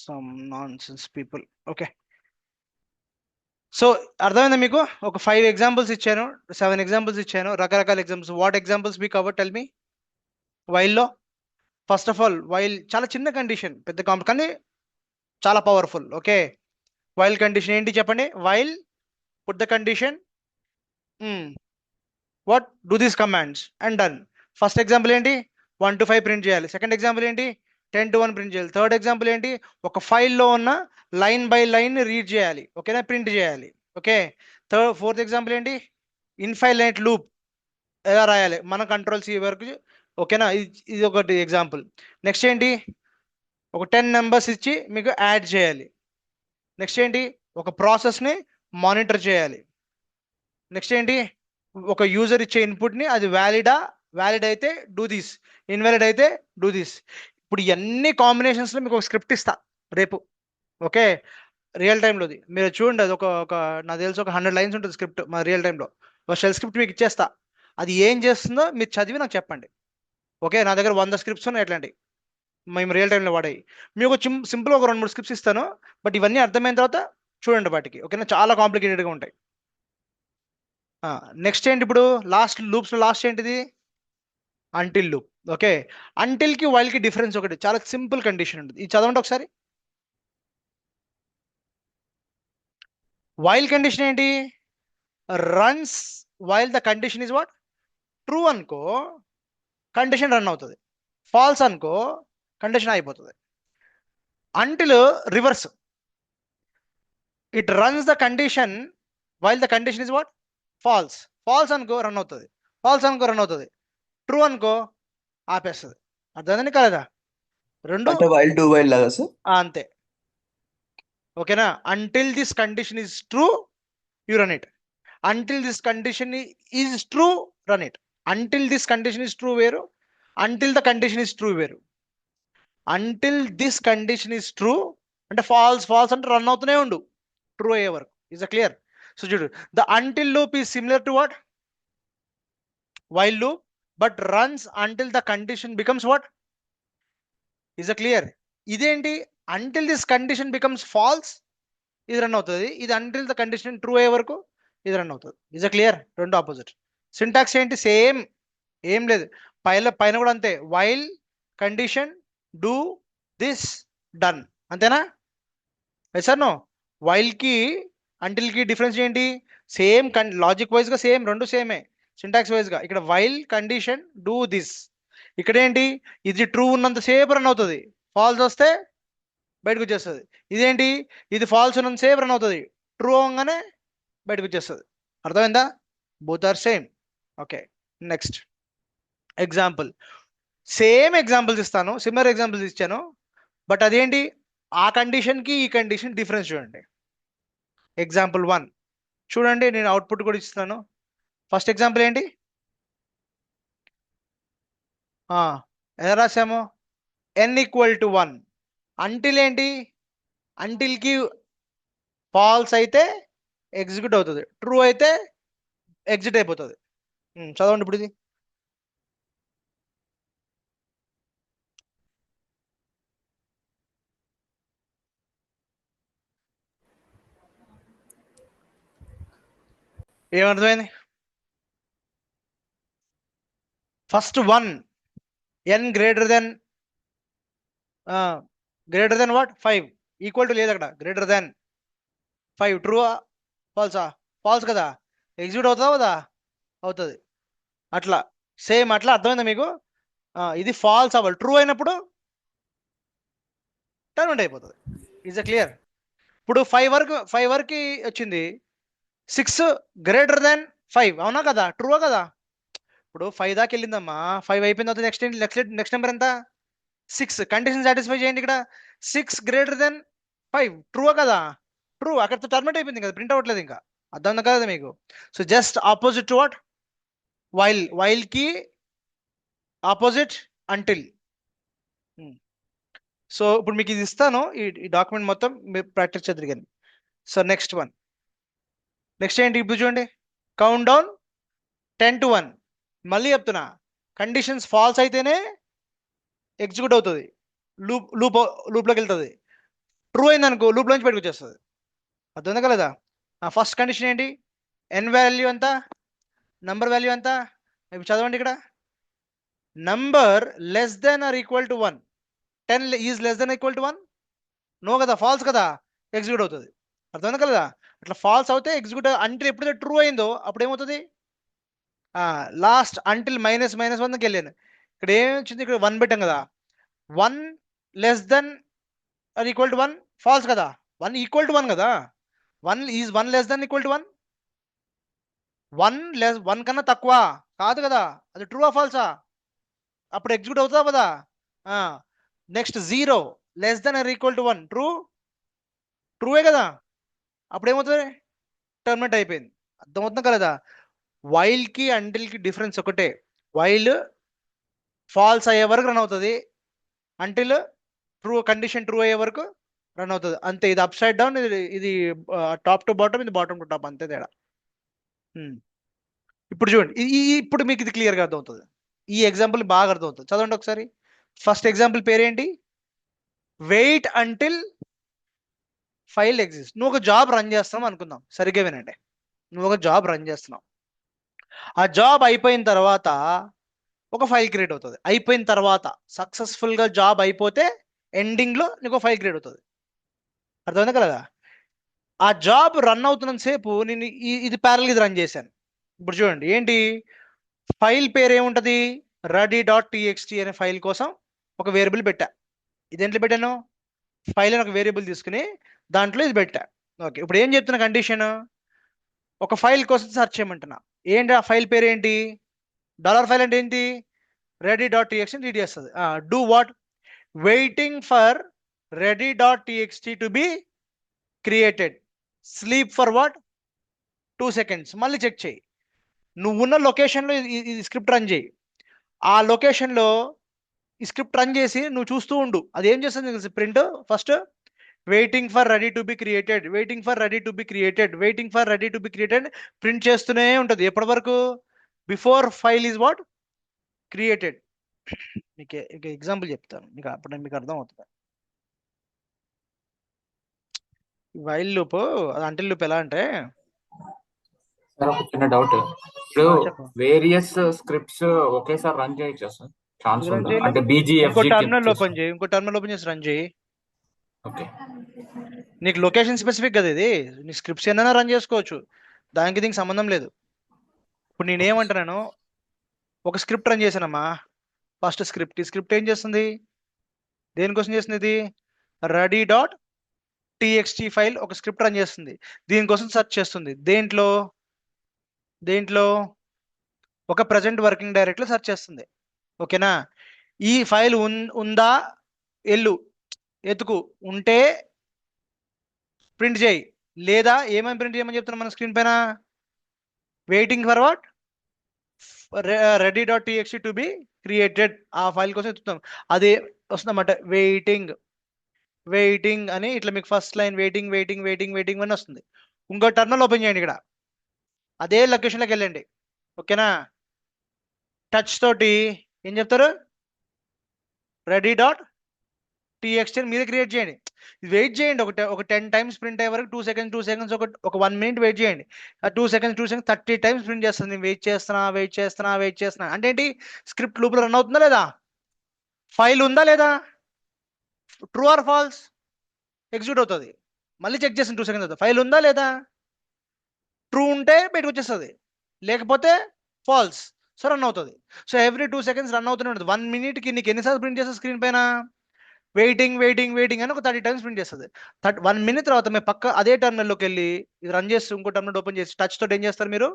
Some nonsense people. Okay. So అర్థమైందా మీకు, ఒక 5 ఎగ్జాంపుల్స్ ఇచ్చాను, 7 ఎగ్జాంపుల్స్ ఇచ్చాను, రకరకాల ఎగ్జాంపుల్స్. వాట్ ఎగ్జాంపుల్స్ మీ కవర్, టెల్ మీ. వైల్లో ఫస్ట్ ఆఫ్ ఆల్ వైల్ చాలా చిన్న కండిషన్, పెద్ద కానీ చాలా పవర్ఫుల్. ఓకే. వైల్ కండిషన్ ఏంటి చెప్పండి, while put the condition, what do this commands and done. First example ఏంటి, 1 to 5 ప్రింట్ చేయాలి. సెకండ్ ఎగ్జాంపుల్ ఏంటి, 10 to 1 ప్రింట్ చేయాలి. థర్డ్ ఎగ్జాంపుల్ ఏంటి, ఒక ఫైల్లో ఉన్న లైన్ బై లైన్ రీడ్ చేయాలి. ఓకేనా, ప్రింట్ చేయాలి. ఓకే. ఫోర్త్ ఎగ్జాంపుల్ ఏంటి, ఇన్ఫైనైట్ లూప్ ఎలా రాయాలి, మన కంట్రోల్ సి వరకు. ఓకేనా, ఇది ఒకటి ఎగ్జాంపుల్. నెక్స్ట్ ఏంటి, ఒక 10 నెంబర్స్ ఇచ్చి మీకు యాడ్ చేయాలి. నెక్స్ట్ ఏంటి, ఒక ప్రాసెస్ని మానిటర్ చేయాలి. నెక్స్ట్ ఏంటి, ఒక యూజర్ ఇచ్చే ఇన్పుట్ని అది వ్యాలిడ్ అయితే డూ దిస్, ఇన్వాలిడ్ అయితే డూ దిస్. ఇప్పుడు ఇవన్నీ కాంబినేషన్స్లో మీకు ఒక స్క్రిప్ట్ ఇస్తా రేపు. ఓకే, రియల్ టైంలోది మీరు చూడండి. అది ఒక నాకు తెలిసి ఒక 100 లైన్స్ ఉంటుంది స్క్రిప్ట్, మా రియల్ టైంలో ఒక షెల్ స్క్రిప్ట్ మీకు ఇచ్చేస్తా. అది ఏం చేస్తుందో మీరు చదివి నాకు చెప్పండి. ఓకే, నా దగ్గర 100 స్క్రిప్ట్స్ ఉన్నాయి ఎట్లాంటి మేము రియల్ టైంలో వాడాయి. మీకు సింపుల్ ఒక 2-3 స్క్రిప్ట్స్ ఇస్తాను, బట్ ఇవన్నీ అర్థమైన తర్వాత చూడండి వాటికి. ఓకేనా, చాలా కాంప్లికేటెడ్గా ఉంటాయి. నెక్స్ట్ ఏంటి, ఇప్పుడు లూప్స్లో లాస్ట్ ఏంటిది, అంటిల్ లూప్. ఓకే, అంటిల్కి వైల్కి డిఫరెన్స్ ఒకటి, చాలా సింపుల్ కండిషన్ ఉంటుంది. ఇది చదవండి ఒకసారి. వైల్ కండిషన్ ఏంటి, runs while the condition is what, true అనుకో కండిషన్ రన్ అవుతుంది, ఫాల్స్ అనుకో కండిషన్ అయిపోతుంది. Until reverse, it runs the condition while the condition is what, false అనుకో రన్ అవుతుంది, ఫాల్స్ అనుకో రన్ అవుతుంది, ట్రూ అనుకో ఆపేస్తుంది. అర్థమైందని కాలేదా, రెండు అంటే వైల్ డు వైల్ లాగా సార్. అంతే. ఓకేనా, until this condition is true you run it, until this condition is true run it. Until this condition is true వేరు, until the condition is true వేరు. Until this condition is true అంటే ఫాల్స్ అంటే రన్ అవుతూనే ఉండు ట్రూ అయ్యే వరకు. Is a clear. సో చూడు, the until loop is similar to what, while loop, but runs until the condition becomes what? Is clear? ఇదేంటి? Until this condition becomes falls ఇది రన్ అవుతుంది, ఇది అంటిల్ ద కండిషన్ ట్రూ అయ్యే వరకు ఇది రన్ అవుతుంది. Is clear? రెండు ఆపోజిట్. సింటాక్స్ ఏంటి? సేమ్, ఏం లేదు. పైన కూడా అంతే, while condition do this done, అంతేనా? సార్ నో, వైల్ కి అంటిల్ కి డిఫరెన్స్ ఏంటి? సేమ్, లాజిక్ వైజ్ గా సేమ్, రెండు సేమే సింటాక్స్ వైజ్ గా. ఇక్కడ వైల్ కండిషన్ డూ దిస్, ఇక్కడ ఏంటి? ఇది ట్రూ ఉన్నంత సేపు రన్ అవుతుంది, ఫాల్స్ వస్తే బయటకు వచ్చేస్తుంది. ఇదేంటి? ఇది ఫాల్స్ ఉన్నంత సేపు రన్ అవుతుంది, ట్రూ అవగానే బయటకు వచ్చేస్తుంది. అర్థమైందా? Both are same. Okay, next example. Same examples ఇస్తాను, సిమిలర్ ఎగ్జాంపుల్స్ ఇచ్చాను, బట్ అదేంటి? ఆ కండిషన్కి ఈ కండిషన్ డిఫరెన్స్ చూడండి. ఎగ్జాంపుల్ 1 చూడండి, నేను అవుట్పుట్ కూడా ఇస్తున్నాను. ఫస్ట్ ఎగ్జాంపుల్ ఏంటి? ఎలా రాసాము? n = 1. అంటిల్ ఏంటి? అంటిల్కి ఫాల్స్ అయితే ఎగ్జిక్యూట్ అవుతుంది, ట్రూ అయితే ఎగ్జిట్ అయిపోతుంది. చదవండి ఇప్పుడు ఇది. ఏమర్థమైంది? First 1, n greater then what? 5 equal to లేదు అక్కడ, గ్రేటర్ దెన్ 5. ట్రూ ఫాల్సా? ఫాల్స్ కదా, ఎగ్జిక్యూట్ అవుతుందా కదా? అవుతుంది. అట్లా సేమ్, అట్లా అర్థమైందా మీకు? ఇది ఫాల్స్ అవ్వాలి, ట్రూ అయినప్పుడు టర్మినేట్ అయిపోతుంది. Is clear? ఇప్పుడు 5 వరకు వచ్చింది, 6 గ్రేటర్ దెన్ 5, అవునా కదా? ట్రూ కదా? ఇప్పుడు 5 దాకా వెళ్ళిందమ్మా, 5 అయిపోయిన తర్వాత నెక్స్ట్ నెంబర్ ఎంత? 6. కండిషన్ సాటిస్ఫై చేయండి. ఇక్కడ 6 గ్రేటర్ దెన్ 5, ట్రూ కదా? ట్రూ. అక్కడితో టర్మినేట్ అయిపోయింది కదా, ప్రింట్ అవ్వట్లేదు ఇంకా. అర్థం కదా మీకు? So just opposite to what? While కి ఆపోజిట్ అంటిల్. సో ఇప్పుడు మీకు ఇది ఇస్తాను, ఈ డాక్యుమెంట్ మొత్తం మీరు ప్రాక్టీస్ చేద్దరు. సో నెక్స్ట్ ఏంటి ఇప్పుడు చూడండి, కౌంట్ డౌన్ 10 to 1. మళ్ళీ చెప్తున్నా, కండిషన్స్ ఫాల్స్ అయితేనే ఎగ్జిక్యూట్ అవుతుంది, లూప్లోకి వెళ్తుంది. ట్రూ అయింది అనుకో, లూప్లో నుంచి బయటకు వచ్చేస్తుంది. అర్థం కదా? ఫస్ట్ కండిషన్ ఏంటి? n వాల్యూ ఎంత, నంబర్ వాల్యూ ఎంత? ఇప్పుడు చదవండి ఇక్కడ. Number less than or equal to 1. 10 is less than equal to 1? No కదా, ఫాల్స్ కదా, ఎగ్జిక్యూట్ అవుతుంది. అర్థం కదా? అట్లా ఫాల్స్ అవుతే ఎగ్జిక్యూట్, అంటిల్ ఎప్పుడైతే ట్రూ అయిందో అప్పుడు ఏమవుతుంది? లాస్ట్ అంటిల్ -1కి వెళ్ళాను. ఇక్కడ ఏం వచ్చింది? ఇక్కడ 1 పెట్టాం కదా, 1 less than or equal to 1, false కదా. 1 ఈక్వల్ టు 1 కదా, 1 లెస్ దెన్ ఈక్వల్ టు 1. 1 కన్నా తక్కువ కాదు కదా, అది ట్రూ ఆ ఫాల్సా? అప్పుడు ఎగ్జిక్యూట్ అవుతుందా కదా? Next 0 less than or equal to 1, ట్రూవే కదా, అప్పుడు ఏమవుతుంది? టర్మినేట్ అయిపోయింది. అర్థమవుతుందా కదా? వైల్ కి అంటిల్ కి డిఫరెన్స్ ఒకటే, వైల్ ఫాల్స్ అయ్యే వరకు రన్ అవుతుంది, అంటిల్ కండిషన్ ట్రూ అయ్యే వరకు రన్ అవుతుంది, అంతే. ఇది అప్ సైడ్ డౌన్, ఇది టాప్ టు బాటమ్, ఇది బాటమ్ టు టాప్, అంతే తేడా. ఇప్పుడు చూడండి, ఇప్పుడు మీకు ఇది క్లియర్గా అర్థమవుతుంది. ఈ ఎగ్జాంపుల్ బాగా అర్థమవుతుంది, చదవండి ఒకసారి. ఫస్ట్ ఎగ్జాంపుల్ పేరేంటి? Wait until file exist. నువ్వు ఒక జాబ్ రన్ చేస్తున్నావు అనుకుందాం, సరిగ్గా వినండి. నువ్వు ఒక జాబ్ రన్ చేస్తున్నావు, ఆ జాబ్ అయిపోయిన తర్వాత ఒక ఫైల్ క్రియేట్ అవుతుంది. అయిపోయిన తర్వాత సక్సెస్ఫుల్గా జాబ్ అయిపోతే ఎండింగ్లో నీకు ఫైల్ క్రియేట్ అవుతుంది. అర్థమైందా కదా? ఆ జాబ్ రన్ అవుతున్నంత సేపు నేను ఇది ప్యారల్ ఇది రన్ చేశాను. ఇప్పుడు చూడండి ఏంటి, ఫైల్ పేరు ఏముంటుంది? ready.txt అనే ఫైల్ కోసం ఒక వేరియబుల్ పెట్టా. ఇదేంట్లో పెట్టాను? ఫైల్ అని ఒక వేరియబుల్ తీసుకుని దాంట్లో ఇది పెట్టా. ఓకే, ఇప్పుడు ఏం చెప్తున్నా కండిషన్? ఒక ఫైల్ కోసం సెర్చ్ చేయమంటున్నా. ఏంటి ఆ ఫైల్ పేరు ఏంటి? $ఫైల్ అంటే ఏంటి? ready.txt రీడ్ చేస్తుంది. Do what? Waiting for ready.txt to be created. Sleep for what? 2 seconds. మళ్ళీ చెక్ చేయి, నువ్వున్న లొకేషన్లో ఇది స్క్రిప్ట్ రన్ చేయి. ఆ లొకేషన్లో ఈ స్క్రిప్ట్ రన్ చేసి నువ్వు చూస్తూ ఉండు, అది ఏం చేస్తుంది తెలుసు? Print first waiting for ready to be created, waiting for ready to be created, waiting for ready to be created print చేస్తూనే ఉంటుంది. ఎప్పటి వరకు? Before file is what? Created. మీకు ఎగ్జాంపుల్ చెప్తాను, మీకు అప్పుడు మీకు అర్థం అవుతుంది. వైల్ లూప్ అది అంటిల్ లూప్ ఎలా అంటే, సార్ ఒక చిన్న డౌట్. ఇప్పుడు చెప్పు. వేరియస్ స్క్రిప్ట్స్ ఒకేసారి రన్ చేయొచ్చా సార్? ఛాన్స్ రన్ ఉందా? చేయలే, అంటే ఇంకో బీజీఎఫ్జి టర్మినల్ ఓపెన్ చేయి, ఇంకో టర్మినల్ ఓపెన్ చేసి రన్ చేయి. ఓకే. నీకు లొకేషన్ స్పెసిఫిక్ కదా ఇది, నీ స్క్రిప్ట్స్ ఏమైనా రన్ చేసుకోవచ్చు, దానికి దీనికి సంబంధం లేదు. ఇప్పుడు నేనేమంటున్నాను, ఒక స్క్రిప్ట్ రన్ చేశానమ్మా, ఫస్ట్ స్క్రిప్ట్. ఈ స్క్రిప్ట్ ఏం చేస్తుంది, దేనికోసం చేస్తుంది ఇది? రెడీ డాట్ టీఎక్స్టీ ఫైల్ ఒక స్క్రిప్ట్ రన్ చేస్తుంది, దీనికోసం సెర్చ్ చేస్తుంది. దేంట్లో దేంట్లో ఒక ప్రజెంట్ వర్కింగ్ డైరెక్టరీలో సెర్చ్ చేస్తుంది. ఓకేనా? ఈ ఫైల్ ఉందా, ఎతుకు, ఉంటే ప్రింట్ చేయి, లేదా ఏమని ప్రింట్ చేయమని చెప్తున్నాం మన స్క్రీన్ పైన? Waiting for what? Ready dot TXT to be created. ఆ ఫైల్ కోసం ఎత్తుతాం, అదే వస్తుందన్నమాట. వెయిటింగ్ అని ఇట్లా మీకు first line waiting waiting waiting waiting అని వస్తుంది. ఇంకో టర్మినల్ ఓపెన్ చేయండి, ఇక్కడ అదే లొకేషన్లోకి వెళ్ళండి. ఓకేనా? టచ్ తోటి ఏం చెప్తారు? రెడీ డాట్ టీఎక్స్టీ మీరే క్రియేట్ చేయండి. వెయిట్ చేయండి, ఒక 10 టైమ్స్ ప్రింట్ అయ్యే వరకు 2 సెకండ్స్, ఒక 1 మినిట్ వెయిట్ చేయండి. ఆ 2 సెకండ్స్ 30 టైమ్స్ ప్రింట్ చేస్తుంది. వెయిట్ చేస్తున్నా అంటే ఏంటి? స్క్రిప్ట్ లూప్లో రన్ అవుతుందా లేదా? ఫైల్ ఉందా లేదా? True or falls? ఎగ్జిక్యూట్ అవుతుంది. మళ్ళీ చెక్ చేసిన 2 సెకండ్స్ అవుతుంది. ఫైల్ ఉందా లేదా? ట్రూ ఉంటే బయటకు వచ్చేస్తుంది, లేకపోతే ఫాల్స్. సో రన్ అవుతుంది. సో ఎవ్రీ 2 సెకండ్స్ రన్ అవుతూనే ఉంటుంది. 1 మినిట్కి నీకు ఎన్నిసార్లు ప్రింట్ చేస్తుంది స్క్రీన్ పైన? వెయిటింగ్ అని ఒక 30 టైమ్స్ ప్రింట్ చేస్తుంది. 1 మినిట్ తర్వాత మీరు పక్క అదే టర్మినల్లోకి వెళ్ళి ఇది రన్ చేసి ఇంకో టర్మినల్ ఓపెన్ చేసి టచ్ తోటి ఏం చేస్తారు మీరు?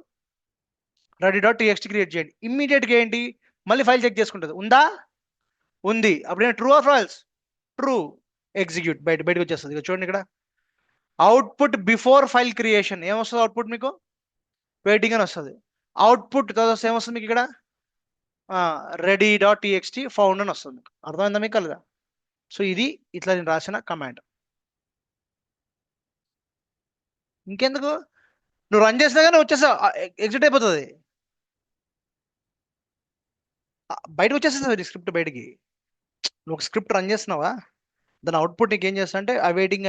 రెడీ డాట్ టీఎక్స్టీ క్రియేట్ చేయండి. ఇమ్మీడియట్గా ఏంటి, మళ్ళీ ఫైల్ చెక్ చేసుకుంటుంది, ఉందా? ఉంది. అప్పుడు true or false? True. Execute, బయటకు వచ్చేస్తుంది. ఇక చూడండి, ఇక్కడ అవుట్పుట్ బిఫోర్ ఫైల్ క్రియేషన్ ఏమొస్తుంది? అవుట్పుట్ మీకు వెయిటింగ్ అని వస్తుంది. అవుట్పుట్ తర్వాత ఏమొస్తుంది మీకు ఇక్కడ? రెడీ డాట్ టీఎక్స్టీ ఫౌండ్ అని వస్తుంది. అర్థమైందా మీకు కదా? సో ఇది ఇట్లా నేను రాసిన కమాండ్. ఇంకెందుకు, నువ్వు రన్ చేసినా కానీ వచ్చేసా, ఎగ్జిట్ అయిపోతుంది, బయటకు వచ్చేస్తుంది స్క్రిప్ట్ బయటికి. నువ్వు ఒక స్క్రిప్ట్ రన్ చేస్తున్నావా, దాని అవుట్పుట్ నీకు ఏం చేస్తా అంటే ఆ వెయిటింగ్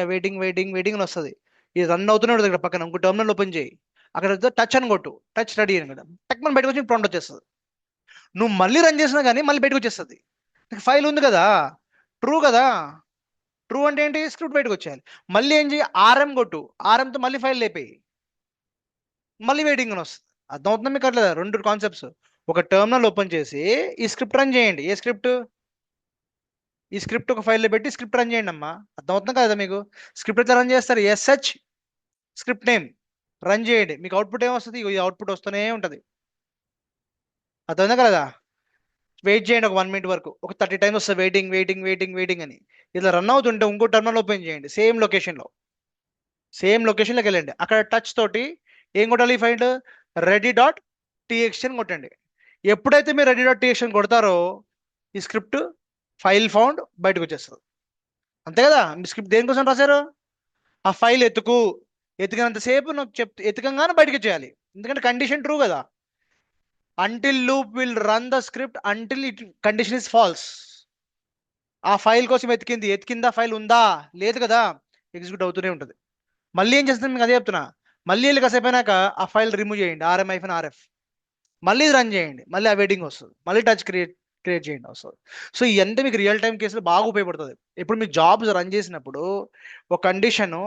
అని వస్తుంది. ఇది రన్ అవుతూనే ఉంటుంది. ఇక్కడ పక్కన ఇంకో టర్మినల్ ఓపెన్ చేయి, అక్కడ టచ్ అని కొట్టు, టచ్ రెడీ అని కదా, టక్ మన బయటకు వచ్చి ప్రాంప్ట్ వచ్చేస్తుంది. నువ్వు మళ్ళీ రన్ చేసినా కానీ మళ్ళీ బయటకు వచ్చేస్తుంది. ఫైల్ ఉంది కదా, ట్రూ కదా. ట్రూ అంటే ఏంటి? స్క్రిప్ట్ బయటకు వచ్చేయాలి. మళ్ళీ ఏం చేయి, ఆర్ఎం కొట్టు, ఆర్ఎంతో మళ్ళీ ఫైల్ లేపేయి, మళ్ళీ వెయిటింగ్ అని వస్తుంది. అర్థమవుతుందా మీకు అట్లా? 2 కాన్సెప్ట్స్. ఒక టర్మినల్ ఓపెన్ చేసి ఈ స్క్రిప్ట్ రన్ చేయండి. A script? ఈ స్క్రిప్ట్ ఒక ఫైల్లో పెట్టి స్క్రిప్ట్ రన్ చేయండి అమ్మా. అర్థమవుతుందా కదా మీకు? స్క్రిప్ట్ ఎట్లా రన్ చేస్తారు? ఎస్హెచ్ స్క్రిప్ట్ నేమ్ రన్ చేయండి, మీకు అవుట్పుట్ ఏమొస్తుంది? ఈ అవుట్పుట్ వస్తూనే ఉంటుంది. అర్థమైందా కదా? వెయిట్ చేయండి ఒక 1 మినిట్ వరకు, ఒక 30 టైమ్స్ వస్తుంది వెయిటింగ్ అని. ఇట్లా రన్ అవుతుంటే ఇంకో టర్మినల్ ఓపెన్ చేయండి, సేమ్ లొకేషన్లోకి వెళ్ళండి. అక్కడ టచ్ తోటి ఏం కొట్టాలి? ఈ ఫైల్ రెడీ డాట్ టీఎక్స్టీ అని కొట్టండి. ఎప్పుడైతే మీరు రెడీ డాట్ టీఎక్స్టీ కొడతారో ఈ స్క్రిప్ట్ ఫైల్ ఫౌండ్ బయటకు వచ్చేస్తుంది. అంతే కదా? మీ స్క్రిప్ట్ దేనికోసం రాశారు? ఆ ఫైల్ ఎతికినంతసేపు నాకు ఎతకంగానే బయటకు చేయాలి, ఎందుకంటే కండిషన్ ట్రూ కదా. Until loop will run the script until it condition is false. ఆ ఫైల్ కోసం ఎతికిందా, ఫైల్ ఉందా? లేదు కదా, ఎగ్జిక్యూట్ అవుతూనే ఉంటుంది. మళ్ళీ ఏం చేస్తుంది మీకు అదే చెప్తున్నా, మళ్ళీ వెళ్ళి కాసేపు అయినాక ఆ ఫైల్ రిమూవ్ చేయండి, RF మళ్ళీ రన్ చేయండి, మళ్ళీ ఆ వెయిటింగ్ వస్తుంది, మళ్ళీ టచ్ క్రియేట్ చేయండి వస్తుంది. సో ఇవన్నీ మీకు రియల్ టైం కేసులో బాగా ఉపయోగపడుతుంది. ఇప్పుడు మీ జాబ్స్ రన్ చేసినప్పుడు ఒక కండిషన్,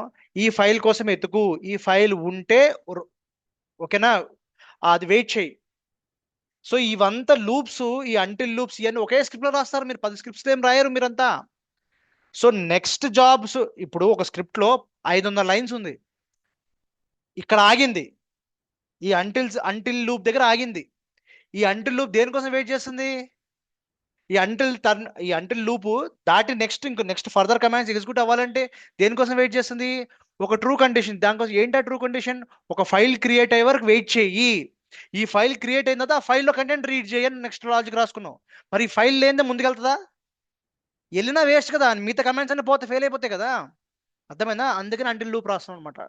ఈ ఫైల్ కోసం ఎతుకు, ఈ ఫైల్ ఉంటే ఓకేనా, అది వెయిట్ చేయి. సో ఇవంతా లూప్స్, ఈ అంటిల్ లూప్స్ ఇవన్నీ ఒకే స్క్రిప్ట్లో రాస్తారు. మీరు 10 స్క్రిప్ట్స్ ఏం రాయరు మీరంతా. సో నెక్స్ట్ జాబ్స్, ఇప్పుడు ఒక స్క్రిప్ట్లో 500 లైన్స్ ఉంది, ఇక్కడ ఆగింది, ఈ అంటిల్ లూప్ దగ్గర ఆగింది. ఈ అంటిల్ లూప్ దేనికోసం వెయిట్ చేస్తుంది? ఈ అంటిల్ లూప్ దాటి నెక్స్ట్ ఫర్దర్ కమాండ్స్ ఎగ్జిక్యూట్ అవ్వాలంటే దేనికోసం వెయిట్ చేస్తుంది? ఒక ట్రూ కండిషన్. దానికోసం ఏంటా ట్రూ కండిషన్? ఒక ఫైల్ క్రియేట్ అయ్యే వరకు వెయిట్ చేయి. ఈ ఫైల్ క్రియేట్ అయిన తర్వాత ఆ ఫైల్లో కంటెంట్ రీడ్ చేయని నెక్స్ట్ లాజిక్ రాసుకున్నావు. మరి ఈ ఫైల్ లేనిదే ముందుకెళ్తుందా? వెళ్ళినా వేస్ట్ కదా, మిగతా కమాండ్స్ అన్ని ఫెయిల్ అయిపోతాయి కదా. అర్థమైందా? అందుకని అంటిల్ లూప్ రాస్తాం అనమాట.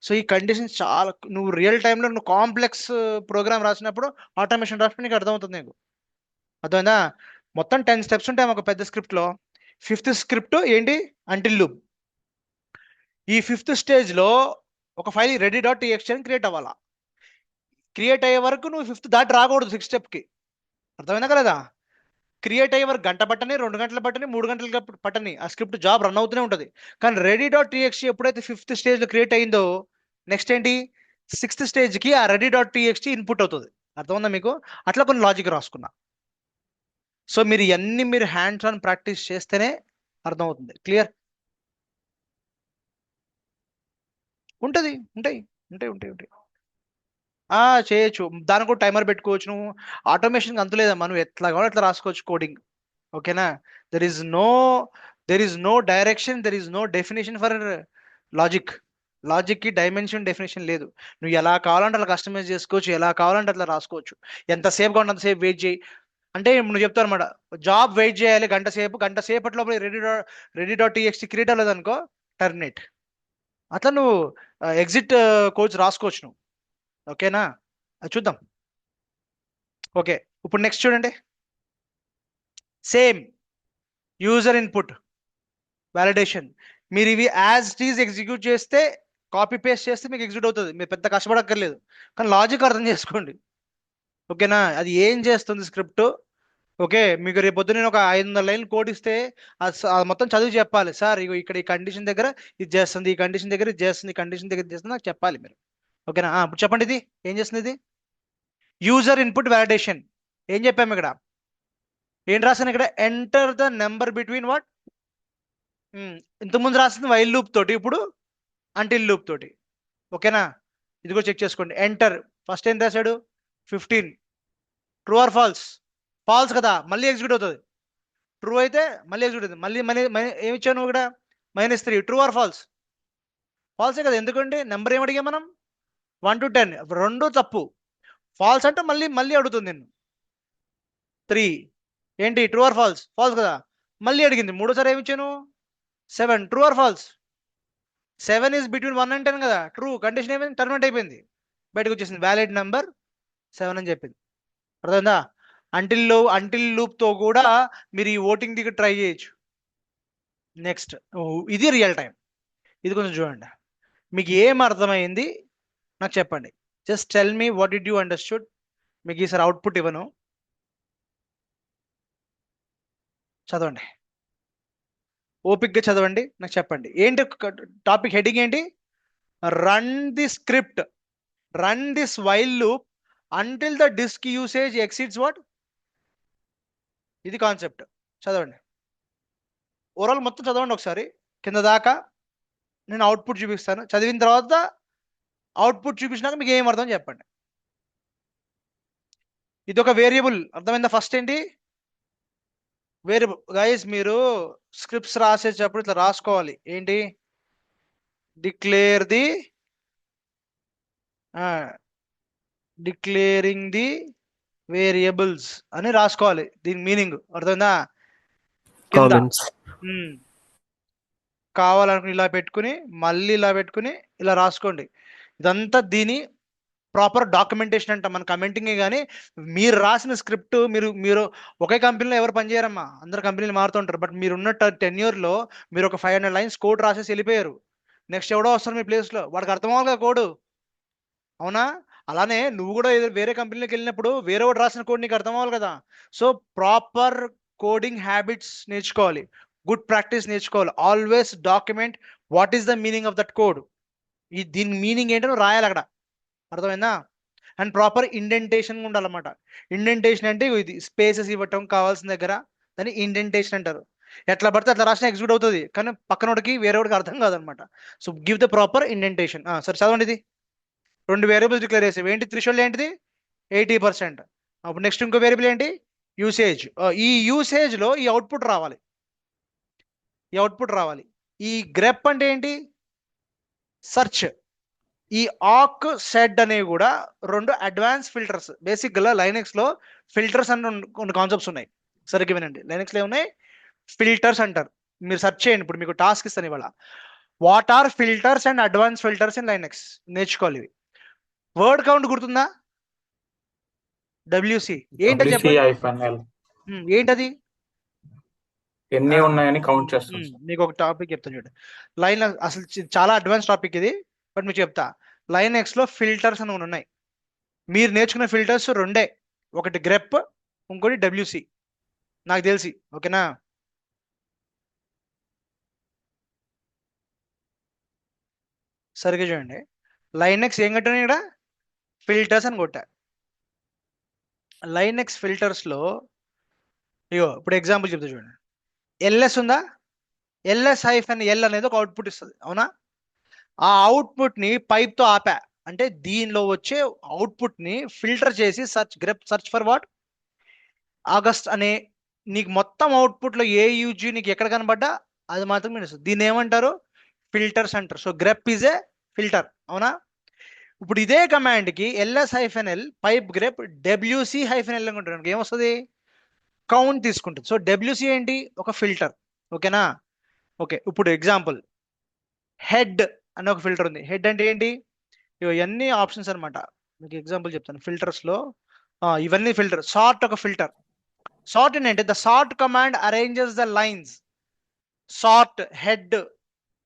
సో ఈ కండిషన్స్ చాలా, నువ్వు రియల్ టైంలో నువ్వు కాంప్లెక్స్ ప్రోగ్రామ్ రాసినప్పుడు, ఆటోమేషన్ రాసినప్పుడు నీకు అర్థమవుతుంది నీకు. అర్థమైందా? మొత్తం 10 స్టెప్స్ ఉంటాయి ఒక పెద్ద స్క్రిప్ట్ లో. 5th స్క్రిప్ట్ ఏంటి? Until loop. ఈ 5th స్టేజ్ లో ఒక ఫైల్ రెడీ డాట్ టీఎక్స్టీ అని క్రియేట్ అవ్వాలా. క్రియేట్ అయ్యే వరకు నువ్వు 5th దాటి రాకూడదు 6th స్టెప్ కి. అర్థమైందా కదా? క్రియేట్ అయ్యే వరకు గంట పట్టని, 2 గంటలు పట్టని, 3 గంటలు పట్టని, ఆ స్క్రిప్ట్ జాబ్ రన్ అవుతూనే ఉంటుంది. కానీ రెడీ డాట్ టీఎక్స్టీ ఎప్పుడైతే 5th స్టేజ్ లో క్రియేట్ అయిందో, నెక్స్ట్ ఏంటి? 6th స్టేజ్ కి ఆ రెడీ డాట్ టీఎక్స్టీ ఇన్పుట్ అవుతుంది. అర్థమైందా మీకు? అట్లా కొన్ని లాజిక్ రాసుకున్నా. సో మీరు ఇవన్నీ మీరు హ్యాండ్స్ ఆన్ ప్రాక్టీస్ చేస్తేనే అర్థమవుతుంది. క్లియర్? ఉంటుంది, ఉంటాయి ఉంటాయి ఉంటాయి ఉంటాయి చేయొచ్చు. దానికి కూడా టైమర్ పెట్టుకోవచ్చు. నువ్వు ఆటోమేషన్ అంతులేదమ్మా, నువ్వు ఎట్లా కావాలో అట్లా రాసుకోవచ్చు కోడింగ్. ఓకేనా? There is no direction, there is no definition for logic. లాజిక్కి డైమెన్షన్ డెఫినేషన్ లేదు. నువ్వు ఎలా కావాలంటే అలా కస్టమైజ్ చేసుకోవచ్చు, ఎలా కావాలంటే అట్లా రాసుకోవచ్చు. ఎంతసేపు కావాలంటే అంతసేపు వెయిట్ చేయి అంటే నువ్వు చెప్తావు అనమాట. జాబ్ వెయిట్ చేయాలి గంట సేపటి లోపల రెడీ డాట్ టీఎక్స్టీ క్రియేట్ అవ్వలేదు అనుకో, టర్మినేట్. అట్లా నువ్వు ఎగ్జిట్ కోడ్స్ రాసుకోవచ్చు నువ్వు. ఓకేనా? అది చూద్దాం. ఓకే, ఇప్పుడు నెక్స్ట్ చూడండి. Same user input validation. మీరు ఇవి యాజ్ ఇట్ ఈజ్ ఎగ్జిక్యూట్ చేస్తే, కాపీ పేస్ట్ చేస్తే మీకు ఎగ్జిక్యూట్ అవుతుంది. మీరు పెద్ద కష్టపడక్కర్లేదు. కానీ లాజిక్ అర్థం చేసుకోండి. ఓకేనా? అది ఏం చేస్తుంది స్క్రిప్ట్. ఓకే, మీకు రేపు పొద్దున్న నేను ఒక 500 లైన్లు కోడ్ ఇస్తే అది మొత్తం చదివి చెప్పాలి. సార్ ఇగో ఇక్కడ ఈ కండిషన్ దగ్గర ఇది చేస్తుంది, ఈ కండిషన్ దగ్గర ఇది చేస్తుంది, ఈ కండిషన్ దగ్గర ఇది చేస్తుంది, నాకు చెప్పాలి మీరు. ఓకేనా? ఇప్పుడు చెప్పండి, ఇది ఏం చేస్తుంది? ఇది యూజర్ ఇన్పుట్ వ్యాలిడేషన్. ఏం చెప్పాము ఇక్కడ? ఏం రాసాను ఇక్కడ? Enter the number between what. ఇంతకుముందు రాసింది వైల్ లూప్ తోటి, ఇప్పుడు అంటిల్ లూప్ తోటి. ఓకేనా? ఇది కూడా చెక్ చేసుకోండి. ఎంటర్ ఫస్ట్ ఏం రాశాడు? 15. True or false? ఫాల్స్ కదా, మళ్ళీ ఎగ్జిక్యూట్ అవుతుంది. ట్రూ అయితే మళ్ళీ ఎగ్జిక్యూట్ అవుతుంది. మళ్ళీ ఏమి ఇచ్చాను ఇక్కడ? -3. True or falls? ఫాల్సే కదా, ఎందుకంటే నెంబర్ ఏం అడిగా మనం? 1 to 10. రెండు తప్పు. ఫాల్స్ అంటే మళ్ళీ అడుగుతుంది నిన్ను. 3 ఏంటి? True or false? ఫాల్స్ కదా, మళ్ళీ అడిగింది. మూడోసారి ఏమి ఇచ్చాను? 7. True or false? 7 is between 1 and 10 కదా, ట్రూ. కండిషన్ ఏమైంది? టర్మినేట్ అయిపోయింది, బయటకు వచ్చేసింది. వ్యాలిడ్ నెంబర్ 7 అని చెప్పింది. అర్థమైందా? అంటిల్ లూప్ తో కూడా మీరు ఈ ఓటింగ్ దిగి ట్రై చేయొచ్చు. నెక్స్ట్, ఇది రియల్ టైం. ఇది కొంచెం చూడండి. మీకు ఏం అర్థమైంది నాకు చెప్పండి. Just tell me what did you understood. మీకు ఈసారి అవుట్పుట్ ఇవ్వను, చదవండి, ఓపిక్గా చదవండి, నాకు చెప్పండి. ఏంటి టాపిక్ హెడ్డింగ్ ఏంటి? Run the script, run this while loop until the disk usage exceeds what. ఇది కాన్సెప్ట్. చదవండి, ఓవరాల్ మొత్తం చదవండి ఒకసారి కింద దాకా. నేను అవుట్పుట్ చూపిస్తాను. చదివిన తర్వాత అవుట్పుట్ చూపించినాక మీకు ఏం అర్థం చెప్పండి. ఇది ఒక వేరియబుల్, అర్థమైందా? ఫస్ట్ ఏంటి? వేరియబుల్. గైస్ మీరు స్క్రిప్ట్స్ రాసేటప్పుడు ఇట్లా రాసుకోవాలి. ఏంటి? డిక్లేరింగ్ ది వేరియబుల్స్ అని రాసుకోవాలి. దీని మీనింగ్ అర్థమైందా? కింద కామెంట్స్. కావాలనుకుని ఇలా పెట్టుకుని, మళ్ళీ ఇలా పెట్టుకుని, ఇలా రాసుకోండి. ఇదంతా దీని ప్రాపర్ డాక్యుమెంటేషన్ అంట. మన కమెంటింగే కానీ మీరు రాసిన స్క్రిప్ట్, మీరు ఒకే కంపెనీలో ఎవరు పనిచేయరమ్మా, అందరు కంపెనీలు మారుతుంటారు. బట్ మీరున్న టెన్యూర్లో మీరు ఒక 500 లైన్స్ కోడ్ రాసేసి వెళ్ళిపోయారు. నెక్స్ట్ ఎవడో వస్తారు మీ ప్లేస్లో, వాడికి అర్థం అవ్వాలి కదా కోడ్. అవునా? అలానే నువ్వు కూడా వేరే కంపెనీలోకి వెళ్ళినప్పుడు వేరే వాడు రాసిన కోడ్ నీకు అర్థం అవ్వాలి కదా. సో ప్రాపర్ కోడింగ్ హ్యాబిట్స్ నేర్చుకోవాలి, గుడ్ ప్రాక్టీస్ నేర్చుకోవాలి. Always document what is the meaning of that code. దీని మీనింగ్ ఏంటో రాయాలి అక్కడ. అర్థమైందా? అండ్ ప్రాపర్ ఇండెంటేషన్ ఉండాలన్నమాట. ఇండెంటేషన్ అంటే ఇది స్పేసెస్ ఇవ్వటం కావాల్సిన దగ్గర, దాన్ని ఇండెంటేషన్ అంటారు. ఎట్లా పడితే అట్లా రాసిన ఎగ్జిక్యూట్ అవుతుంది, కానీ పక్కనోడికి వేరేవాడికి అర్థం కాదనమాట. So give the proper indentation. సరే చదవండి. ఇది 2 వేరియబుల్స్ డిక్లేర్ చేసేవి. ఏంటి? థ్రెషోల్డ్ ఏంటిది? 80%. అప్పుడు నెక్స్ట్ ఇంకో వేరియబుల్ ఏంటి? యూసేజ్. ఈ యూసేజ్ లో ఈ అవుట్పుట్ రావాలి, ఈ గ్రెప్ అంటే ఏంటి? సెర్చ్. ఈ ఆక్ సెడ్ అనేవి కూడా 2 అడ్వాన్స్ ఫిల్టర్స్. బేసిక్గా లైనక్స్ లో ఫిల్టర్స్ అన్న కొన్ని కాన్సెప్ట్స్ ఉన్నాయి. సరిగ్గా వినండి, లైనక్స్ లో ఉన్నాయి ఫిల్టర్స్ అంటారు. మీరు సెర్చ్ చేయండి. ఇప్పుడు మీకు టాస్క్ ఇస్తాను ఇవాళ, what are filters and advance filters in Linux. నేర్చుకోవాలి ఇవి. వర్డ్ కౌంట్ గుర్తుందా? WC ఏంటో చెప్పండి. WC-L. ఏంటది? ఎన్ని ఉన్నాయని కౌంట్ చేస్తాం సార్. మీకు ఒక టాపిక్ చెప్తాను చూడండి. లైన్ అసలు చాలా అడ్వాన్స్ టాపిక్ ఇది, బట్ మీకు చెప్తా. లైన్ ఎక్స్ లో ఫిల్టర్స్ అని ఉన్నాయి. మీరు నేర్చుకున్న ఫిల్టర్స్ రెండే, ఒకటి గ్రెప్, ఇంకోటి డబ్ల్యూసి, నాకు తెలిసి. ఓకేనా? సరిగ్గా చూడండి. లైన్ ఎక్స్ ఏం కట్టాను ఇక్కడ? ఫిల్టర్స్ అని కొట్టా. లైన్ ఎక్స్ ఫిల్టర్స్ లో ఇగో ఇప్పుడు ఎగ్జాంపుల్ చెప్తా చూడండి. ఎల్ఎస్ ఉందా? ఎల్ఎస్ హైఫన్ ఎల్ అనేది ఒక అవుట్పుట్ ఇస్తుంది, అవునా? ఆ అవుట్పుట్ ని పైప్ తో ఆపా అంటే దీనిలో వచ్చే అవుట్పుట్ ని ఫిల్టర్ చేసి సెర్చ్ ఫర్ వాట్ ఆగస్ట్ అనే నీకు మొత్తం అవుట్పుట్ లో ఏ యూజీ నీకు ఎక్కడ కనబడ్డా అది మాత్రం వినిస్తుంది. దీన్ని ఏమంటారు? ఫిల్టర్స్ అంటారు. So grep is a filter, అవునా? ఇప్పుడు ఇదే కమాండ్ కి LS hyphen L pipe grep WC hyphen L అనుకుంటారు, ఏమొస్తుంది? కౌంట్ తీసుకుంటుంది. సో డబ్ల్యూసి ఏంటి? ఒక ఫిల్టర్. ఓకేనా? ఓకే, ఇప్పుడు ఎగ్జాంపుల్ హెడ్ అనే ఒక ఫిల్టర్ ఉంది. హెడ్ అంటే ఏంటి? ఇవన్నీ ఆప్షన్స్ అనమాట. మీకు ఎగ్జాంపుల్ చెప్తాను. ఫిల్టర్స్ లో ఇవన్నీ ఫిల్టర్. సార్ట్ ఒక ఫిల్టర్. సార్ట్ ఏంటంటే the sort command arranges the lines. Sort, head,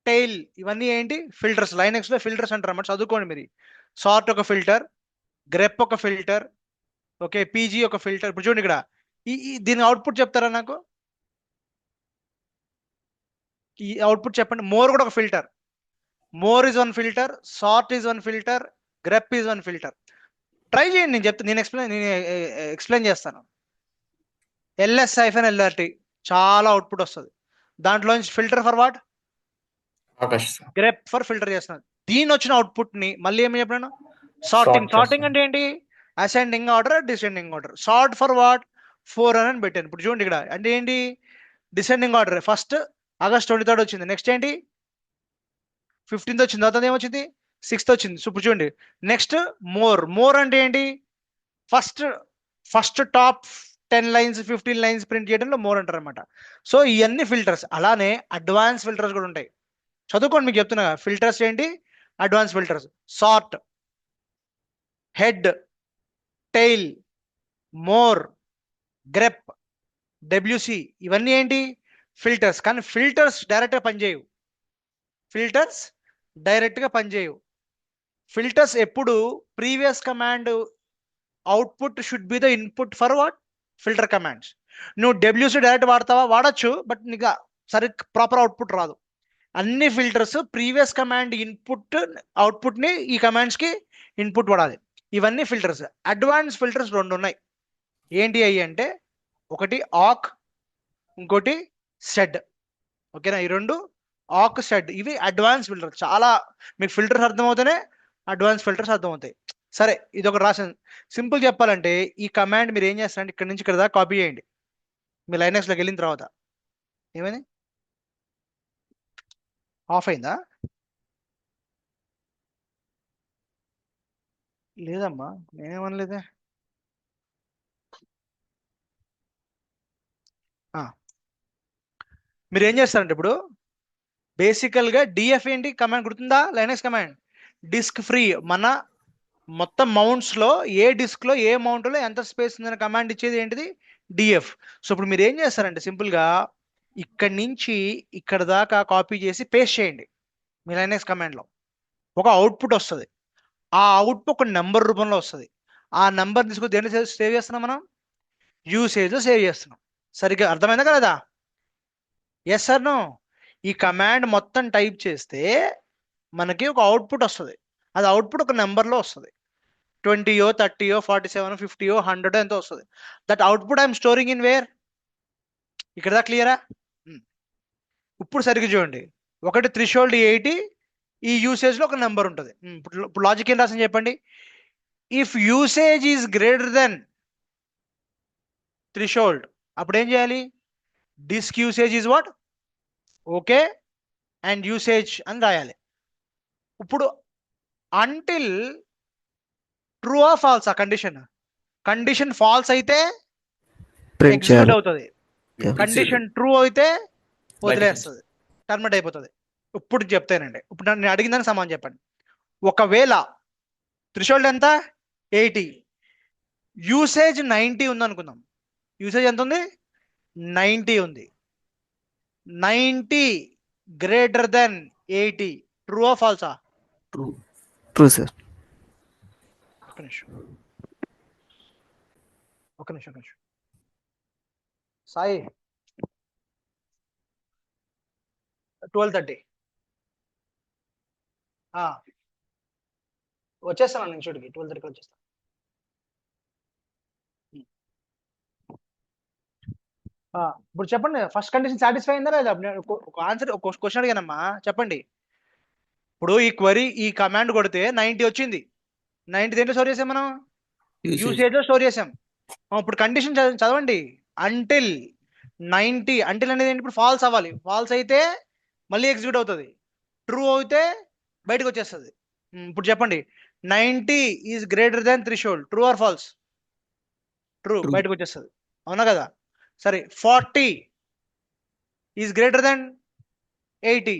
tail ఇవన్నీ ఏంటి? ఫిల్టర్స్. లైనెక్స్ లో ఫిల్టర్స్ అంటారు అన్నమాట, చదువుకోండి మీరు. సార్ట్ ఒక ఫిల్టర్, గ్రెప్ ఒక ఫిల్టర్, ఓకే, పీజీ ఒక ఫిల్టర్. ఇప్పుడు చూడండి ఇక్కడ దీని అవుట్పుట్ చెప్తారా నాకు? ఈ అవుట్పుట్ చెప్పండి. మోర్ కూడా ఒక filter. More is one filter, sort is one filter, grep is one filter. Try చేయండి, నేను చెప్తాను. నేను ఎక్స్ప్లెయిన్ చేస్తాను. ఎల్ఎస్ హైఫెన్ ఎల్ఆర్టీ చాలా అవుట్పుట్ వస్తుంది. దాంట్లో filter for what? August sir. Grep for filter చేస్తున్నాను. దీని వచ్చిన అవుట్పుట్ ని మళ్ళీ ఏమి చెప్పాను? సార్టింగ్. Sort సార్టింగ్ చేస్తాం. అంటే ఏంటి? Ascending order, descending order. Sort for what? 4 అని పెట్టాను. ఇప్పుడు చూడండి ఇక్కడ అంటే ఏంటి? Descending order. ఫస్ట్ ఆగస్ట్ 23 వచ్చింది. నెక్స్ట్ ఏంటి? 15 వచ్చింది. తర్వాత ఏమొచ్చింది? 6 వచ్చింది. సో ఇప్పుడు చూడండి, నెక్స్ట్ మోర్ అంటే ఏంటి? First top 10 lines 15 lines print చేయడంలో మోర్ అంటారు అనమాట. సో ఇవన్నీ ఫిల్టర్స్. అలానే అడ్వాన్స్ ఫిల్టర్స్ కూడా ఉంటాయి, చదువుకోండి. మీకు చెప్తున్నా ఫిల్టర్స్ ఏంటి, advance filters. Sort, head, tail, more, grep, WC ఇవన్నీ ఏంటి? ఫిల్టర్స్. కానీ ఫిల్టర్స్ డైరెక్ట్గా పనిచేయవు. ఫిల్టర్స్ డైరెక్ట్గా పనిచేయవు. ఫిల్టర్స్ ఎప్పుడు previous command output should be the input for what? Filter commands. నువ్వు డబ్ల్యూసి డైరెక్ట్ వాడతావా? వాడచ్చు, బట్ నీకు సరి ప్రాపర్ అవుట్పుట్ రాదు. అన్ని filters previous command input output ని ఈ కమాండ్స్ కి ఇన్పుట్ పడాలి. ఇవన్నీ ఫిల్టర్స్. అడ్వాన్స్ ఫిల్టర్స్ రెండు ఉన్నాయి. ఏంటి అయ్యి అంటే ఒకటి ఆక్, ఇంకోటి సెడ్. ఓకేనా? ఈ రెండు ఆక్, సెడ్ ఇవి అడ్వాన్స్ ఫిల్టర్. చాలా మీకు ఫిల్టర్స్ అర్థమవుతానే అడ్వాన్స్ ఫిల్టర్స్ అర్థమవుతాయి. సరే, ఇది ఒకటి రాసాను. సింపుల్ చెప్పాలంటే ఈ కమాండ్ మీరు ఏం చేస్తారంటే ఇక్కడ నుంచి ఇక్కడ దాకా కాపీ చేయండి. మీ లైనక్స్లోకి వెళ్ళిన తర్వాత ఏమైంది? ఆఫ్ అయిందా? లేదమ్మా, నేనేమనలేదే. మీరు ఏం చేస్తారంటే ఇప్పుడు బేసికల్గా డిఎఫ్ ఏంటి కమాండ్ గుర్తుందా? Linux command disk free. మన మొత్తం మౌంట్స్లో ఏ డిస్క్లో ఏ మౌంట్లో ఎంత స్పేస్ ఉందని కమాండ్ ఇచ్చేది ఏంటిది? డిఎఫ్. సో ఇప్పుడు మీరు ఏం చేస్తారంటే సింపుల్గా ఇక్కడి నుంచి ఇక్కడ దాకా కాపీ చేసి పేస్ట్ చేయండి మీ లైనక్స్ కమాండ్లో. ఒక అవుట్పుట్ వస్తుంది. ఆ అవుట్పుట్ ఒక నెంబర్ రూపంలో వస్తుంది. ఆ నెంబర్ తీసుకొని దేంట్లో సేవ్ చేస్తున్నాం మనం? యూసేజ్ సేవ్ చేస్తున్నాం. సరిగ్గా అర్థమైందా కదా? Yes sir no? ఈ కమాండ్ మొత్తం టైప్ చేస్తే మనకి ఒక అవుట్పుట్ వస్తుంది. అది అవుట్పుట్ ఒక నెంబర్లో వస్తుంది. 20, 30, 47, 50, 100 ఎంతో వస్తుంది. That output I'm storing in where? ఇక్కడ దా క్లియరా? ఇప్పుడు సరిగ్గా చూడండి. ఒకటి థ్రెషోల్డ్ 80, ఈ యూసేజ్లో ఒక నెంబర్ ఉంటుంది. ఇప్పుడు లాజిక్ ఏం రాసింది చెప్పండి? If usage is greater than threshold అప్పుడు ఏం చేయాలి? Disk usage is what? Okay and usage అని రాయాలి. ఇప్పుడు అంటిల్ ట్రూ ఆ ఫాల్స్ ఆ కండిషన్ ఫాల్స్ అయితే ప్రింట్ ఎగ్జిక్యూట్ చేయాలి. అవుతుంది. Yeah. కండిషన్ ట్రూ అయితే వదిలేస్తుంది, టర్మినేట్ అయిపోతుంది. ఇప్పుడు చెప్తానండి. ఇప్పుడు నేను అడిగిందని సమాధానం చెప్పండి. ఒకవేళ థ్రెషోల్డ్ ఎంత? 80, యూసేజ్ 90 ఉందనుకుందాం. యూసేజ్ ఎంత ఉంది? 90 ఉంది. 90 గ్రేటర్ దెన్ 80. ట్రూ ఆ ఫాల్సా? ట్రూ. True sir. ఒక నిమిషం ఒక నిమిషం సాయి 12:30 వచ్చేస్తాను నేను చూడికి 12:30 వచ్చేస్తాను. ఇప్పుడు చెప్పండి, ఫస్ట్ కండిషన్ సాటిస్ఫై అయిందా లేదా? ఒక ఆన్సర్, ఒక క్వశ్చన్ అడిగానమ్మా, చెప్పండి. ఇప్పుడు ఈ క్వరీ, ఈ కమాండ్ కొడితే 90 వచ్చింది. 90 దేంట్లో స్టోర్ చేసాం మనం? యూసేజ్ లో స్టోర్ చేసాం. ఇప్పుడు కండిషన్ చదవండి. అంటిల్ 90, అంటిల్ అనేది ఏంటి? ఇప్పుడు ఫాల్స్ అవ్వాలి. ఫాల్స్ అయితే మళ్ళీ ఎగ్జిక్యూట్ అవుతుంది. ట్రూ అయితే బయటకు వచ్చేస్తుంది. ఇప్పుడు చెప్పండి, 90 is greater than threshold. True or false? True, బయటకు వచ్చేస్తుంది. అవునా కదా? సరే, 40 ఈజ్ గ్రేటర్ దాన్ 80.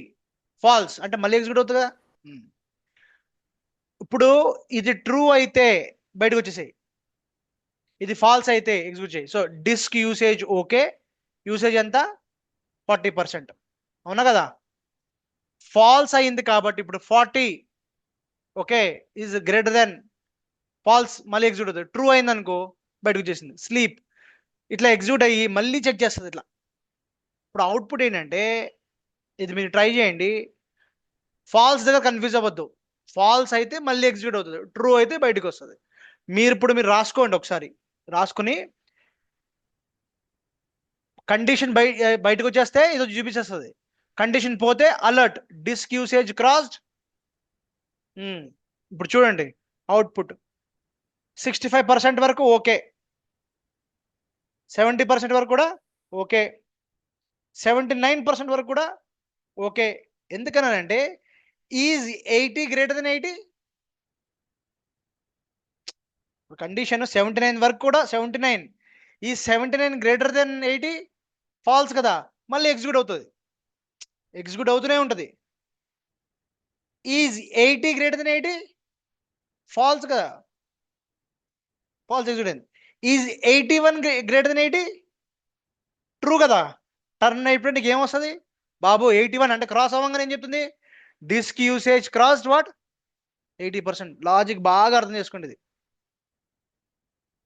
ఫాల్స్ అంటే మళ్ళీ ఎగ్జిక్యూట్ అవుతుంది కదా. ఇప్పుడు ఇది ట్రూ అయితే బయటకు వచ్చేసాయి, ఇది ఫాల్స్ అయితే ఎగ్జిక్యూట్ చేయి. So disk usage okay, usage ఎంత? 40%. అవునా కదా? ఫాల్స్ అయింది కాబట్టి ఇప్పుడు 40 okay is greater than false, మళ్ళీ ఎగ్జిక్యూట్ అవుతుంది. ట్రూ అయింది అనుకో బయటకు వచ్చేసింది. స్లీప్ ఇట్లా ఎగ్జిక్యూట్ అయ్యి మళ్ళీ చెక్ చేస్తుంది ఇట్లా. ఇప్పుడు అవుట్పుట్ ఏంటంటే, ఇది మీరు ట్రై చేయండి. ఫాల్స్ దగ్గర కన్ఫ్యూజ్ అవ్వద్దు. ఫాల్స్ అయితే మళ్ళీ ఎగ్జిక్యూట్ అవుతుంది, ట్రూ అయితే బయటకు వస్తుంది. మీరు రాసుకోండి ఒకసారి. రాసుకుని కండిషన్ బయటకు వచ్చేస్తే ఇది చూపించేస్తుంది. కండిషన్ పోతే అలర్ట్ డిస్క్ యూసేజ్ క్రాస్డ్. ఇప్పుడు చూడండి అవుట్పుట్ 65% వరకు ఓకే, 70% వరకు కూడా ఓకే, 79% వరకు కూడా ఓకే. ఎందుకనంటే ఈజ్ 80 గ్రేటర్ దెన్ 80. కండిషన్ 79 వరకు కూడా 79 ఈ 79 గ్రేటర్ దెన్ 80 ఫాల్స్ కదా, మళ్ళీ ఎగ్జిక్యూట్ అవుతుంది. ఎగ్జిక్యూట్ అవుతూనే ఉంటుంది. ఈజ్ 80 గ్రేటర్ దెన్ 80 ఫాల్స్ కదా, ఫాల్స్ ఎగ్జిక్యూట్ అయింది. ఈజ్ 81 గ్రేటర్ దెన్ 80 ట్రూ కదా. టర్న్ అయిపోయి నీకు ఏమొస్తుంది బాబు? 81 అంటే క్రాస్ అవ్వగానే ఏం చెప్తుంది? Disk usage crossed what 80%. Logic బాగా అర్థం చేసుకోండి ఇది,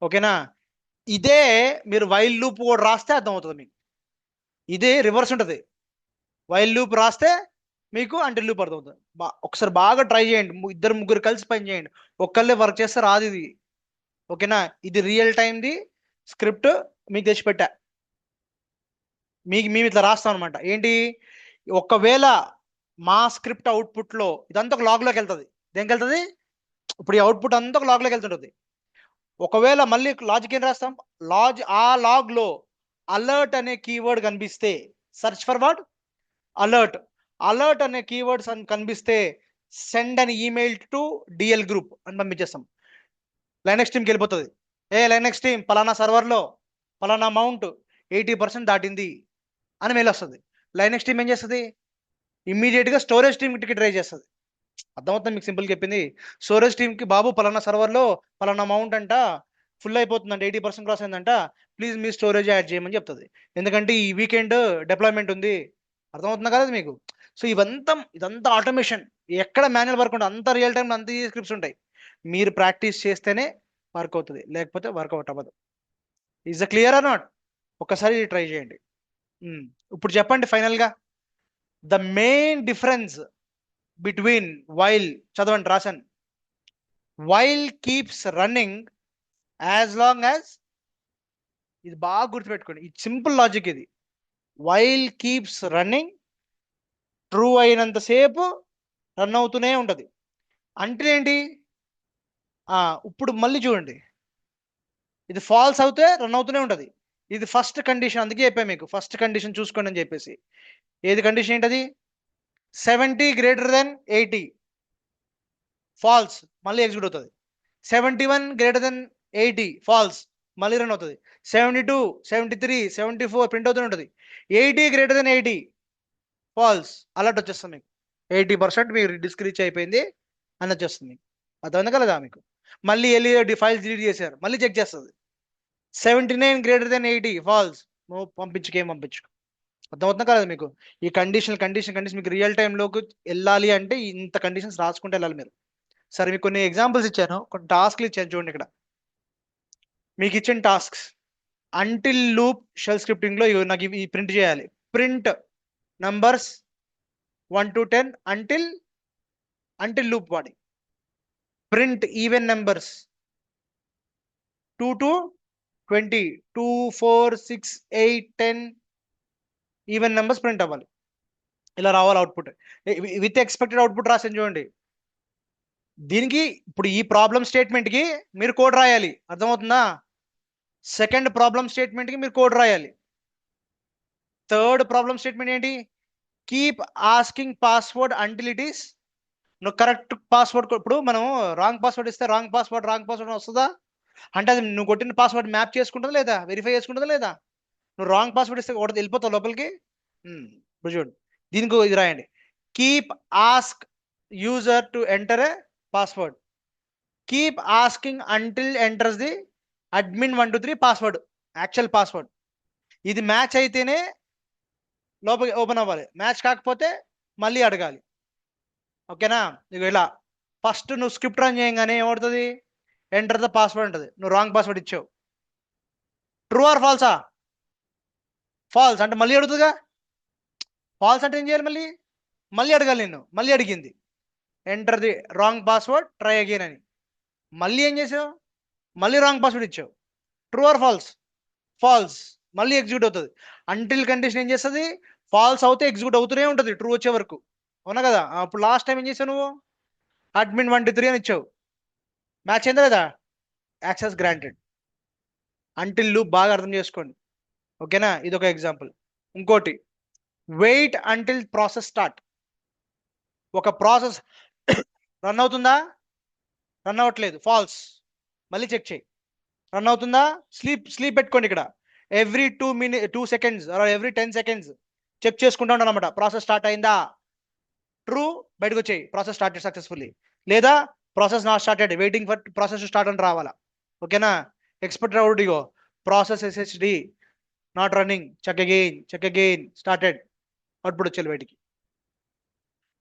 ఓకేనా? ఇదే మీరు వైల్ లూప్ కూడా రాస్తే అర్థమవుతుంది మీకు. ఇదే రివర్స్ ఉంటుంది. వైల్ లూప్ రాస్తే మీకు అంటిల్ లూప్ అర్థమవుతుంది. ఒకసారి బాగా ట్రై చేయండి, ఇద్దరు ముగ్గురు కలిసి పని చేయండి. ఒక్కళ్ళే వర్క్ చేస్తే రాదు ఇది, ఓకేనా? ఇది రియల్ టైంది స్క్రిప్ట్ మీకు తెచ్చిపెట్టా. మేము ఇట్లా రాస్తాం అనమాట. ఏంటి, ఒకవేళ మా స్క్రిప్ట్ అవుట్పుట్లో ఇదంతా ఒక లాగ్లోకి వెళ్తుంది. దేనికి వెళ్తుంది? ఇప్పుడు ఈ అవుట్పుట్ అంతా ఒక లాగ్లోకి వెళ్తుంటుంది. ఒకవేళ మళ్ళీ లాజిక్ ఏం రాస్తాం? ఆ లాగ్లో అలర్ట్ అనే కీవర్డ్ కనిపిస్తే, search for what alert, alert అనే కీవర్డ్స్ కనిపిస్తే send an email to DL group అని పంపించేస్తాం. లైనక్స్ టీమ్కి వెళ్ళిపోతుంది. లైనక్స్ టీమ్ పలానా సర్వర్లో పలానా అమౌంట్ 80% దాటింది అని మెయిల్ వస్తుంది. లైనక్స్ టీమ్ ఏం చేస్తుంది? ఇమ్మీడియట్గా స్టోరేజ్ టీమ్కి ట్రై చేస్తుంది. అర్థమవుతుంది మీకు? సింపుల్గా చెప్పింది. స్టోరేజ్ టీమ్కి బాబు పలానా సర్వర్లో పలానా అమౌంట్ అంట ఫుల్ అయిపోతుందంట, 80% క్రాస్ అయిందంట, ప్లీజ్ మీ స్టోరేజ్ యాడ్ చేయమని చెప్తుంది. ఎందుకంటే ఈ వీకెండ్ డిప్లాయ్మెంట్ ఉంది. అర్థమవుతుందా కదా మీకు? సో ఇదంతా ఆటోమేషన్. ఎక్కడ మాన్యువల్ వర్క్ ఉంటుంది, అంత రియల్ టైం, అంత స్క్రిప్ట్స్ ఉంటాయి. మీరు ప్రాక్టీస్ చేస్తేనే వర్క్ అవుతుంది, లేకపోతే వర్కౌట్ అవ్వదు. Is the clear or not? ఒకసారి ట్రై చేయండి. ఇప్పుడు చెప్పండి ఫైనల్గా, the main difference between while, చదవండి రాశాను. While keeps running as long as, ఇది బాగా గుర్తుపెట్టుకోండి, ఇది సింపుల్ లాజిక్. ఇది వైల్ కీప్స్ రన్నింగ్, ట్రూ అయినంతసేపు రన్ అవుతూనే ఉంటుంది. అంటే ఏంటి? ఇప్పుడు మళ్ళీ చూడండి, ఇది ఫాల్స్ అవుతే రన్ అవుతూనే ఉంటుంది. ఇది ఫస్ట్ కండిషన్, అందుకే చెప్పాను మీకు ఫస్ట్ కండిషన్ చూసుకోండి అని చెప్పేసి. ఏది కండిషన్ ఏంటది? 70 గ్రేటర్ దెన్ 80 ఫాల్స్, మళ్ళీ ఎగ్జిక్యూట్ అవుతుంది. 71 గ్రేటర్ దెన్ 80 ఫాల్స్, మళ్ళీ రన్ అవుతుంది. 72, 73, 74 ప్రింట్ అవుతూనే ఉంటుంది. 80 గ్రేటర్ దెన్ 80 ఫాల్స్, అలర్ట్ వచ్చేస్తుంది మీకు. 80% మీరు డిస్క్ రీచ్ అయిపోయింది అని వచ్చేస్తుంది మీకు. అర్థమైంది కదా మీకు? మళ్ళీ వెళ్ళి ఫైల్స్ డిలీట్ చేశారు, మళ్ళీ చెక్ చేస్తుంది. 79 గ్రేటర్ దెన్ 80 ఫాల్స్. నువ్వు పంపించుకేం పంపించుకో. అర్థమవుతుందా కదా మీకు? ఈ కండిషన్ మీకు రియల్ టైంలోకి వెళ్ళాలి అంటే ఇంత కండిషన్స్ రాసుకుంటూ వెళ్ళాలి మీరు. సరే, మీకు కొన్ని ఎగ్జాంపుల్స్ ఇచ్చాను, కొన్ని టాస్క్లు ఇచ్చాను చూడండి. ఇక్కడ మీకు ఇచ్చిన tasks until loop shell scripting లో నాకు ఇవి ప్రింట్ చేయాలి. Print numbers 1 to 10 until loop వాడి. Print even numbers 2 to 20, 2, 4, 6, 8, 10 even numbers print అవ్వాలి. ఇలా రావాలి అవుట్పుట్. విత్ ఎక్స్పెక్టెడ్ అవుట్పుట్ రాసాను చూడండి. దీనికి ఇప్పుడు ఈ ప్రాబ్లం స్టేట్మెంట్ కి మీరు కోడ్ రాయాలి. అర్థమవుతుందా? సెకండ్ ప్రాబ్లం స్టేట్మెంట్ కి మీరు కోడ్ రాయాలి. థర్డ్ ప్రాబ్లం స్టేట్మెంట్ ఏంటి? Keep asking password until it is నువ్వు కరెక్ట్ పాస్వర్డ్. ఇప్పుడు మనం రాంగ్ పాస్వర్డ్ ఇస్తే రాంగ్ పాస్వర్డ్ వస్తుందా? అంటే అది నువ్వు కొట్టిన పాస్వర్డ్ మ్యాప్ చేసుకుంటుందా లేదా, వెరిఫై చేసుకుంటుందా లేదా? నువ్వు రాంగ్ పాస్వర్డ్ ఇస్తే ఒకటి వెళ్ళిపోతావు లోపలికి. ఇప్పుడు చూడండి, దీనికి ఇది రాయండి. Keep ask user to enter a password. Keep asking until enters the admin 1 2 3 password, actual password. ఇది మ్యాచ్ అయితేనే లోపలికి ఓపెన్ అవ్వాలి, మ్యాచ్ కాకపోతే మళ్ళీ అడగాలి. ఓకేనా? ఇక ఇలా ఫస్ట్ నువ్వు స్క్రిప్ట్ రన్ చేయగానే ఏమవుతుంది? ఎంటర్ ద పాస్వర్డ్ ఉంటుంది. నువ్వు రాంగ్ పాస్వర్డ్ ఇచ్చావు. ట్రూ ఆర్ ఫాల్సా? ఫాల్స్ అంటే మళ్ళీ అడుగుతుందిగా. ఫాల్స్ అంటే ఏం చేయాలి? మళ్ళీ అడగాలి. నేను మళ్ళీ అడిగింది enter the wrong password try again అని. మళ్ళీ ఏం చేసావు? మళ్ళీ రాంగ్ పాస్వర్డ్ ఇచ్చావు. True or false? ఫాల్స్. మళ్ళీ ఎగ్జిక్యూట్ అవుతుంది. అంటిల్ కండిషన్ ఏం చేస్తుంది? ఫాల్స్ అవుతే ఎగ్జిక్యూట్ అవుతూనే ఉంటుంది ట్రూ వచ్చే వరకు. అవునా కదా? అప్పుడు లాస్ట్ టైం ఏం చేసావు నువ్వు? admin 1 2 3 అని ఇచ్చావు. మ్యాచ్ అయిందా లేదా? Access granted. అంటిల్ లూప్ బాగా అర్థం చేసుకోండి. ఓకేనా? ఇది ఒక ఎగ్జాంపుల్. ఇంకోటి, వెయిట్ అంటిల్ ప్రాసెస్ స్టార్ట్. ఒక ప్రాసెస్ రన్ అవుతుందా? రన్ అవ్వట్లేదు, ఫాల్స్. మళ్ళీ చెక్ చేయి. రన్ అవుతుందా? స్లీప్ పెట్టుకోండి. ఇక్కడ every 2 seconds every 10 seconds check చేసుకుంటా ఉంటాను అనమాట. ప్రాసెస్ స్టార్ట్ అయిందా? ట్రూ, బయటకు వచ్చాయి ప్రాసెస్ స్టార్టెడ్ సక్సెస్ఫుల్లీ. లేదా process not started, waiting for process start అని రావాలా. ఓకేనా? ఎక్స్పెక్టెడ్ అవుట్ ఇగో process SHD not running, check again started, output వచ్చేది బయటికి.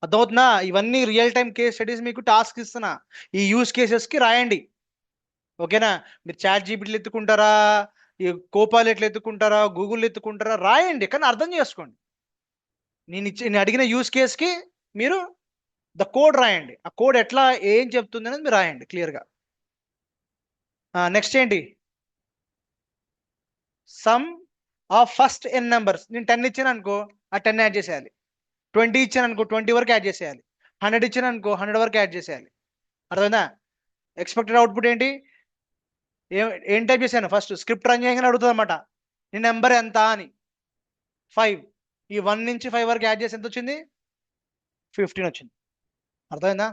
అర్థమవుతుందా? ఇవన్నీ రియల్ టైం కేస్ స్టడీస్ మీకు టాస్క్ ఇస్తున్నా. ఈ యూస్ కేసెస్కి రాయండి. ఓకేనా? మీరు చాట్ జీపీటీలు ఎత్తుకుంటారా, ఈ కోపాలెట్లు ఎత్తుకుంటారా, గూగుల్ ఎత్తుకుంటారా, రాయండి. కానీ అర్థం చేసుకోండి. నేను అడిగిన యూస్ కేస్కి మీరు ద కోడ్ రాయండి. ఆ కోడ్ ఎట్లా ఏం చెప్తుంది అనేది మీరు రాయండి క్లియర్గా. నెక్స్ట్ ఏంటి? Some of first n numbers. నేను 10 ఇచ్చాను అనుకో, ఆ 10 యాడ్ చేసేయాలి. 20 ఇచ్చాను అనుకో, 20 వరకు యాడ్ చేసేయాలి. 100 ఇచ్చాను అనుకో, 100 వరకు యాడ్ చేసేయాలి. అర్థమైందా? ఎక్స్పెక్టెడ్ అవుట్పుట్ ఏంటి? ఏం టైప్ చేశాను? ఫస్ట్ స్క్రిప్ట్ రన్ చేయగానే అడుగుతుంది అనమాట, నీ నెంబర్ ఎంత అని. 5. ఈ 1 నుంచి 5 వరకు యాడ్ చేసి ఎంత వచ్చింది? 15 వచ్చింది. అర్థమైందా?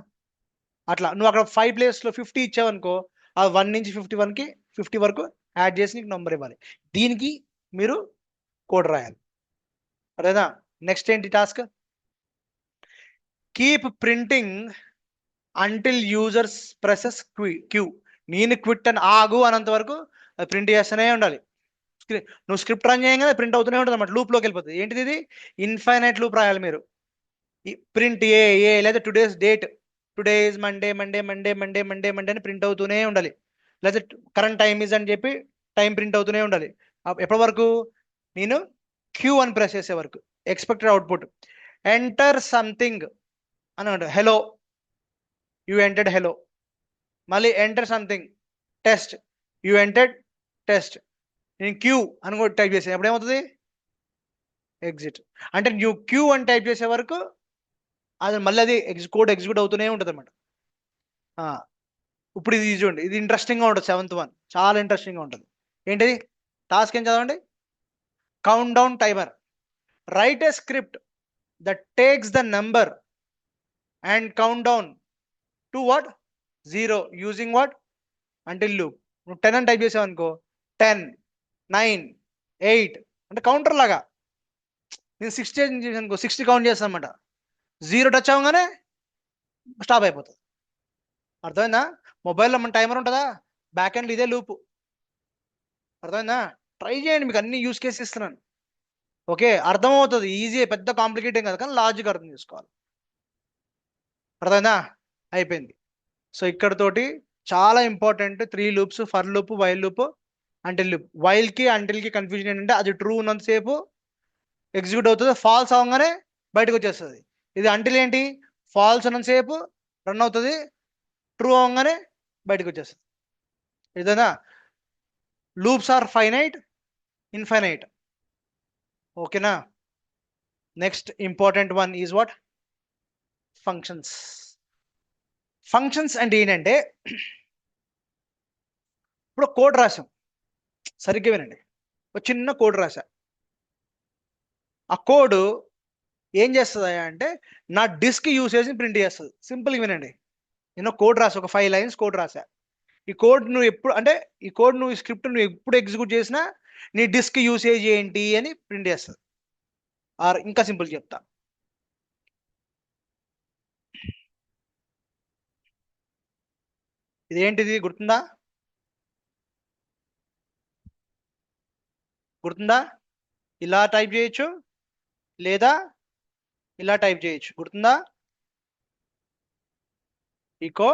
అట్లా నువ్వు అక్కడ 5 ప్లేస్లో 50 ఇచ్చావు అనుకో, ఆ 1 నుంచి 50 వరకు యాడ్ చేసి నీకు నెంబర్ ఇవ్వాలి. దీనికి మీరు కోడ్ రాయాలి. అర్థమైందా? నెక్స్ట్ ఏంటి task? Keep printing until users presses Q. నేను క్విట్ అని ఆగు అనంత వరకు అది ప్రింట్ చేస్తూనే ఉండాలి. నువ్వు స్క్రిప్ట్ రన్ చేయగానే ప్రింట్ అవుతూనే ఉంటుంది అన్నమాట. లూప్లోకి వెళ్ళిపోతుంది. ఏంటిది? ఇది ఇన్ఫైనైట్ లూప్ రాయాలి మీరు. ప్రింట్ ఏ లేదా today's date, today is Monday అని ప్రింట్ అవుతూనే ఉండాలి. లేదా కరెంట్ టైం ఇస్ అని చెప్పి టైం ప్రింట్ అవుతూనే ఉండాలి. ఎప్పటి వరకు? నేను క్యూ అని ప్రెస్ చేసే వరకు. ఎక్స్పెక్టెడ్ అవుట్పుట్ ఎంటర్ సంథింగ్ అని ఉంటుంది. Hello, you entered hello. మళ్ళీ enter something, test, you entered test. నేను క్యూ అని కూడా టైప్ చేసాను. ఎప్పుడు ఏమవుతుంది? ఎగ్జిట్. అంటే నువ్వు క్యూ అని టైప్ చేసే వరకు అది మళ్ళీ అది కోడ్ ఎగ్జిక్యూట్ అవుతూనే ఉంటుంది అనమాట. ఇప్పుడు ఇది చూడండి, ఇది ఇంట్రెస్టింగ్గా ఉంటుంది. 7th one చాలా ఇంట్రెస్టింగ్గా ఉంటుంది. ఏంటిది? టాస్క్ ఏం చదవండి. Count down timer. Right a script that takes the number and count down to what? 0 using what? Until loop. నువ్వు 10 అని టైప్ చేసావు అనుకో, 10 9 8 అంటే కౌంటర్ లాగా. నేను 60 చేసాను అనుకో, 60 కౌంట్ చేస్తాను అనమాట. 0 టచ్ అవ్వగానే స్టాప్ అయిపోతుంది. అర్థమైందా? మొబైల్లో మన టైమర్ ఉంటుందా? బ్యాక్ ఎండ్ ఇదే లూపు. అర్థమైందా? ట్రై చేయండి, మీకు అన్ని యూస్ కేసు ఇస్తున్నాను. ఓకే, అర్థమవుతుంది, ఈజీ, పెద్ద కాంప్లికేటింగ్ కాదు, కానీ లాజిక్ అర్థం చేసుకోవాలి. అర్థమైందా? అయిపోయింది. సో ఇక్కడతోటి చాలా important 3 loops, for loop, while loop, until loop. వైల్కి అంటిల్కి కన్ఫ్యూజన్ ఏంటంటే అది ట్రూ ఉన్నంతసేపు ఎగ్జిక్యూట్ అవుతుంది, ఫాల్స్ అవగానే బయటకు వచ్చేస్తుంది. ఇది అంటిల్ ఏంటి, ఫాల్స్ ఉన్నంతసేపు రన్ అవుతుంది, ట్రూ అవగానే బయటకు వచ్చేస్తుంది. ఇదేనా? Loops are finite, infinite. ఓకేనా? Next important one is what? Functions. Functions అంటే ఏంటంటే, ఇప్పుడు కోడ్ రాసాం, సరిగ్గా వినండి, ఒక చిన్న కోడ్ రాసా. ఆ కోడ్ ఏం చేస్తుంది అంటే నా డిస్క్ యూసేజ్ని ప్రింట్ చేస్తుంది. సింపుల్గా వినండి, నేను కోడ్ రాసా, ఒక 5 లైన్స్ కోడ్ రాసా. ఈ కోడ్ నువ్వు ఎప్పుడు అంటే ఈ కోడ్ నువ్వు, ఈ స్క్రిప్ట్ నువ్వు ఎప్పుడు ఎగ్జిక్యూట్ చేసినా నీ డిస్క్ యూసేజ్ ఏంటి అని ప్రింట్ చేస్తుంది. ఆర్ ఇంకా సింపుల్ చెప్తా, ఇదేంటిది గుర్తుందా? గుర్తుందా? ఇలా టైప్ చేయొచ్చు లేదా ఇలా టైప్ చేయొచ్చు. గుర్తుందా? ఈకో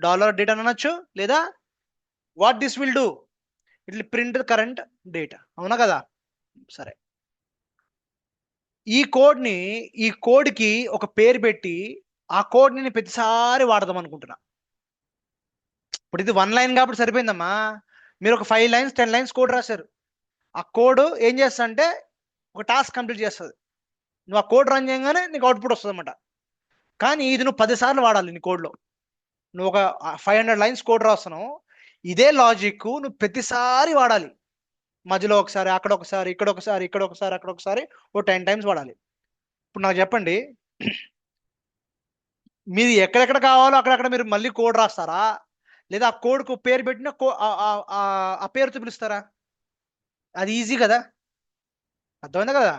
$date అని అనొచ్చు, లేదా what this will do, it will print current data. అవునా కదా? సరే, ఈ కోడ్కి ఒక పేరు పెట్టి ఆ కోడ్ని నేను ప్రతిసారి వాడదాం అనుకుంటున్నా. ఇప్పుడు ఇది 1 లైన్ కాబట్టి సరిపోయిందమ్మా. మీరు ఒక 5 లైన్స్ 10 లైన్స్ కోడ్ రాశారు, ఆ కోడ్ ఏం చేస్తా అంటే ఒక టాస్క్ కంప్లీట్ చేస్తుంది. నువ్వు ఆ కోడ్ రన్ చేయగానే నీకు అవుట్పుట్ వస్తుంది అనమాట. కానీ ఇది నువ్వు 10 సార్లు వాడాలి. నీ కోడ్లో నువ్వు ఒక 500 లైన్స్ కోడ్ రాస్తున్నావు, ఇదే లాజిక్ నువ్వు ప్రతిసారి వాడాలి. మధ్యలో ఒకసారి, అక్కడ ఒకసారి, ఇక్కడ ఒకసారి, ఇక్కడ ఒకసారి, అక్కడ ఒకసారి, ఓ 10 టైమ్స్ వాడాలి. ఇప్పుడు నాకు చెప్పండి, మీరు ఎక్కడెక్కడ కావాలో అక్కడక్కడ మీరు మళ్ళీ కోడ్ రాస్తారా, లేదా ఆ కోడ్కు పేరు పెట్టిన ఆ పేరుతో పిలుస్తారా? అది ఈజీ కదా, అర్థమైందా కదా?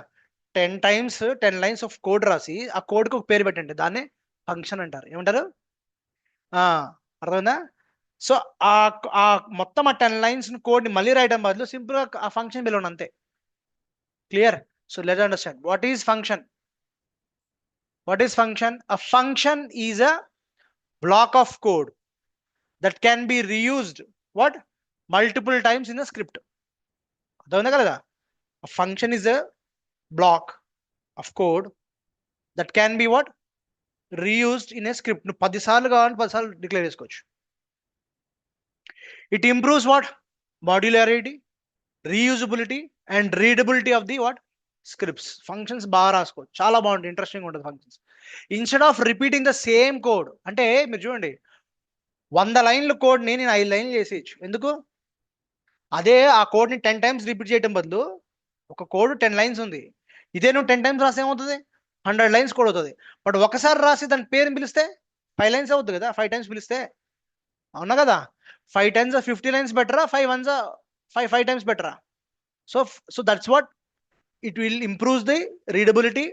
10 టైమ్స్ 10 లైన్స్ ఆఫ్ కోడ్ రాసి ఆ కోడ్కి ఒక పేరు పెట్టండి, దాన్నే ఫంక్షన్ అంటారు. ఏమంటారు? అర్థమైందా? సో ఆ మొత్తం ఆ 10 లైన్స్ కోడ్ని మళ్ళీ రాయడం బదులు సింపుల్గా ఆ ఫంక్షన్ పిలవండి, అంతే. Clear? So let's understand what is function. What is function? A function is a block of code that can be reused what? Multiple times in a script. అర్థమైందా కదా? A function is a block of code that can be what? Reused in a script. నువ్వు 10 సార్లు కావాలంటే 10 సార్లు డిక్లేర్ చేసుకోవచ్చు. It improves what? Modularity, reusability and readability of the what? Scripts. Functions బాగా రాసుకోవచ్చు, చాలా బాగుంటుంది, ఇంట్రెస్టింగ్ ఉంటుంది functions. Instead of repeating the same code, అంటే మీరు చూడండి 100 లైన్ల కోడ్ని నేను 5 లైన్లు చేసేయచ్చు. ఎందుకు? అదే ఆ కోడ్ని 10 టైమ్స్ రిపీట్ చేయడం బదులు, ఒక కోడ్ 10 లైన్స్ ఉంది, ఇదే నువ్వు 10 టైమ్స్ రాస్తే ఏమవుతుంది? 100 లైన్స్ కోడ్ అవుతుంది. బట్ ఒకసారి రాసి దాని పేరుని పిలిస్తే 5 లైన్స్ అవుతుంది కదా, 5 టైమ్స్ పిలిస్తే. అవునా కదా? 5 టైమ్స్ 50 లైన్స్ బెటరా, 5 వన్స్ 5 టైమ్స్ బెటరా? So that's what it will improve the readability,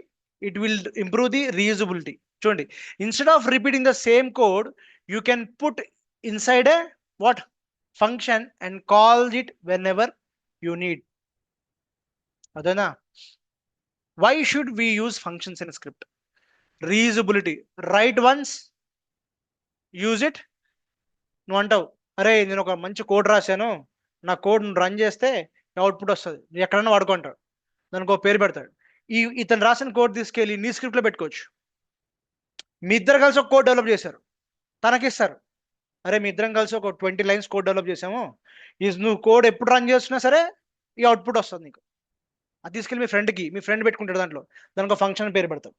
it will improve the reusability. చూడండి, instead of repeating the same code, you can put inside a what? Function and call it whenever you need. అదేనా? Why should we use functions in a script? Reusability. Write once, use it. నువ్వు అంటావు, అరే నేను ఒక మంచి కోడ్ రాశాను, నా కోడ్ రన్ చేస్తే అవుట్పుట్ వస్తుంది, నువ్వు ఎక్కడన్నా వాడుకుంటావు, దానికి ఒక పేరు పెడతాడు. ఇతను రాసిన కోడ్ తీసుకెళ్ళి నీ స్క్రిప్ట్లో పెట్టుకోవచ్చు. మీ ఇద్దరు కలిసి ఒక కోడ్ డెవలప్ చేశారు, తనకిస్తారు, అరే మీ ఇద్దరం కలిసి ఒక 20 లైన్స్ కోడ్ డెవలప్ చేసాము, నువ్వు కోడ్ ఎప్పుడు రన్ చేస్తున్నా సరే ఈ అవుట్పుట్ వస్తుంది నీకు. అది తీసుకెళ్ళి మీ ఫ్రెండ్ పెట్టుకుంటాడు, దానికి ఒక ఫంక్షన్ పేరు పెడతాం.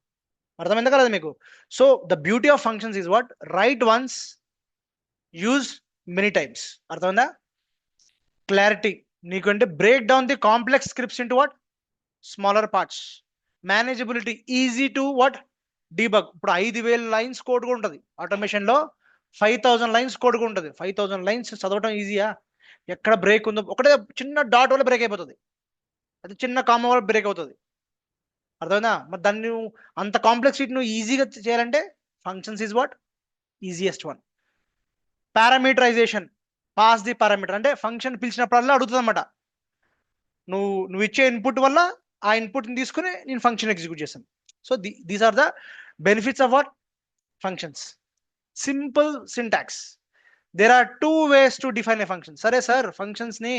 అర్థమైందా కదా మీకు? So the beauty of functions is what? Write once, use many times. అర్థమైందా? క్లారిటీ. నీకు అంటే break down the complex scripts into what? Smaller parts. Manageability, easy to what? Debug. ఇప్పుడు 5000 లైన్స్ కోడ్ కూడా ఉంటుంది ఆటోమేషన్లో, 5000 లైన్స్ కోడ్ కూడా ఉంటుంది. 5000 లైన్స్ చదవడం ఈజీయా? ఎక్కడ బ్రేక్ ఉందో, ఒకటే చిన్న డాట్ వల్ల బ్రేక్ అయిపోతుంది, అది చిన్న కామా వల్ల బ్రేక్ అవుతుంది. అర్థమైందా? మరి దాన్ని అంత కాంప్లెక్సిటీ నువ్వు ఈజీగా చేయాలంటే functions is what? Easiest one. Parameterization. Pass the parameter అంటే ఫంక్షన్ పిలిచినప్పుడల్లా అడుగుతుంది అనమాట. నువ్వు ఇచ్చే ఇన్పుట్ వల్ల ఆ ఇన్పుట్ని తీసుకుని నేను ఫంక్షన్ ఎగ్జిక్యూట్ చేస్తాను. So these are the benefits of what functions. Simple syntax. There are 2 ways to define a function. సరే సార్, ఫంక్షన్స్ని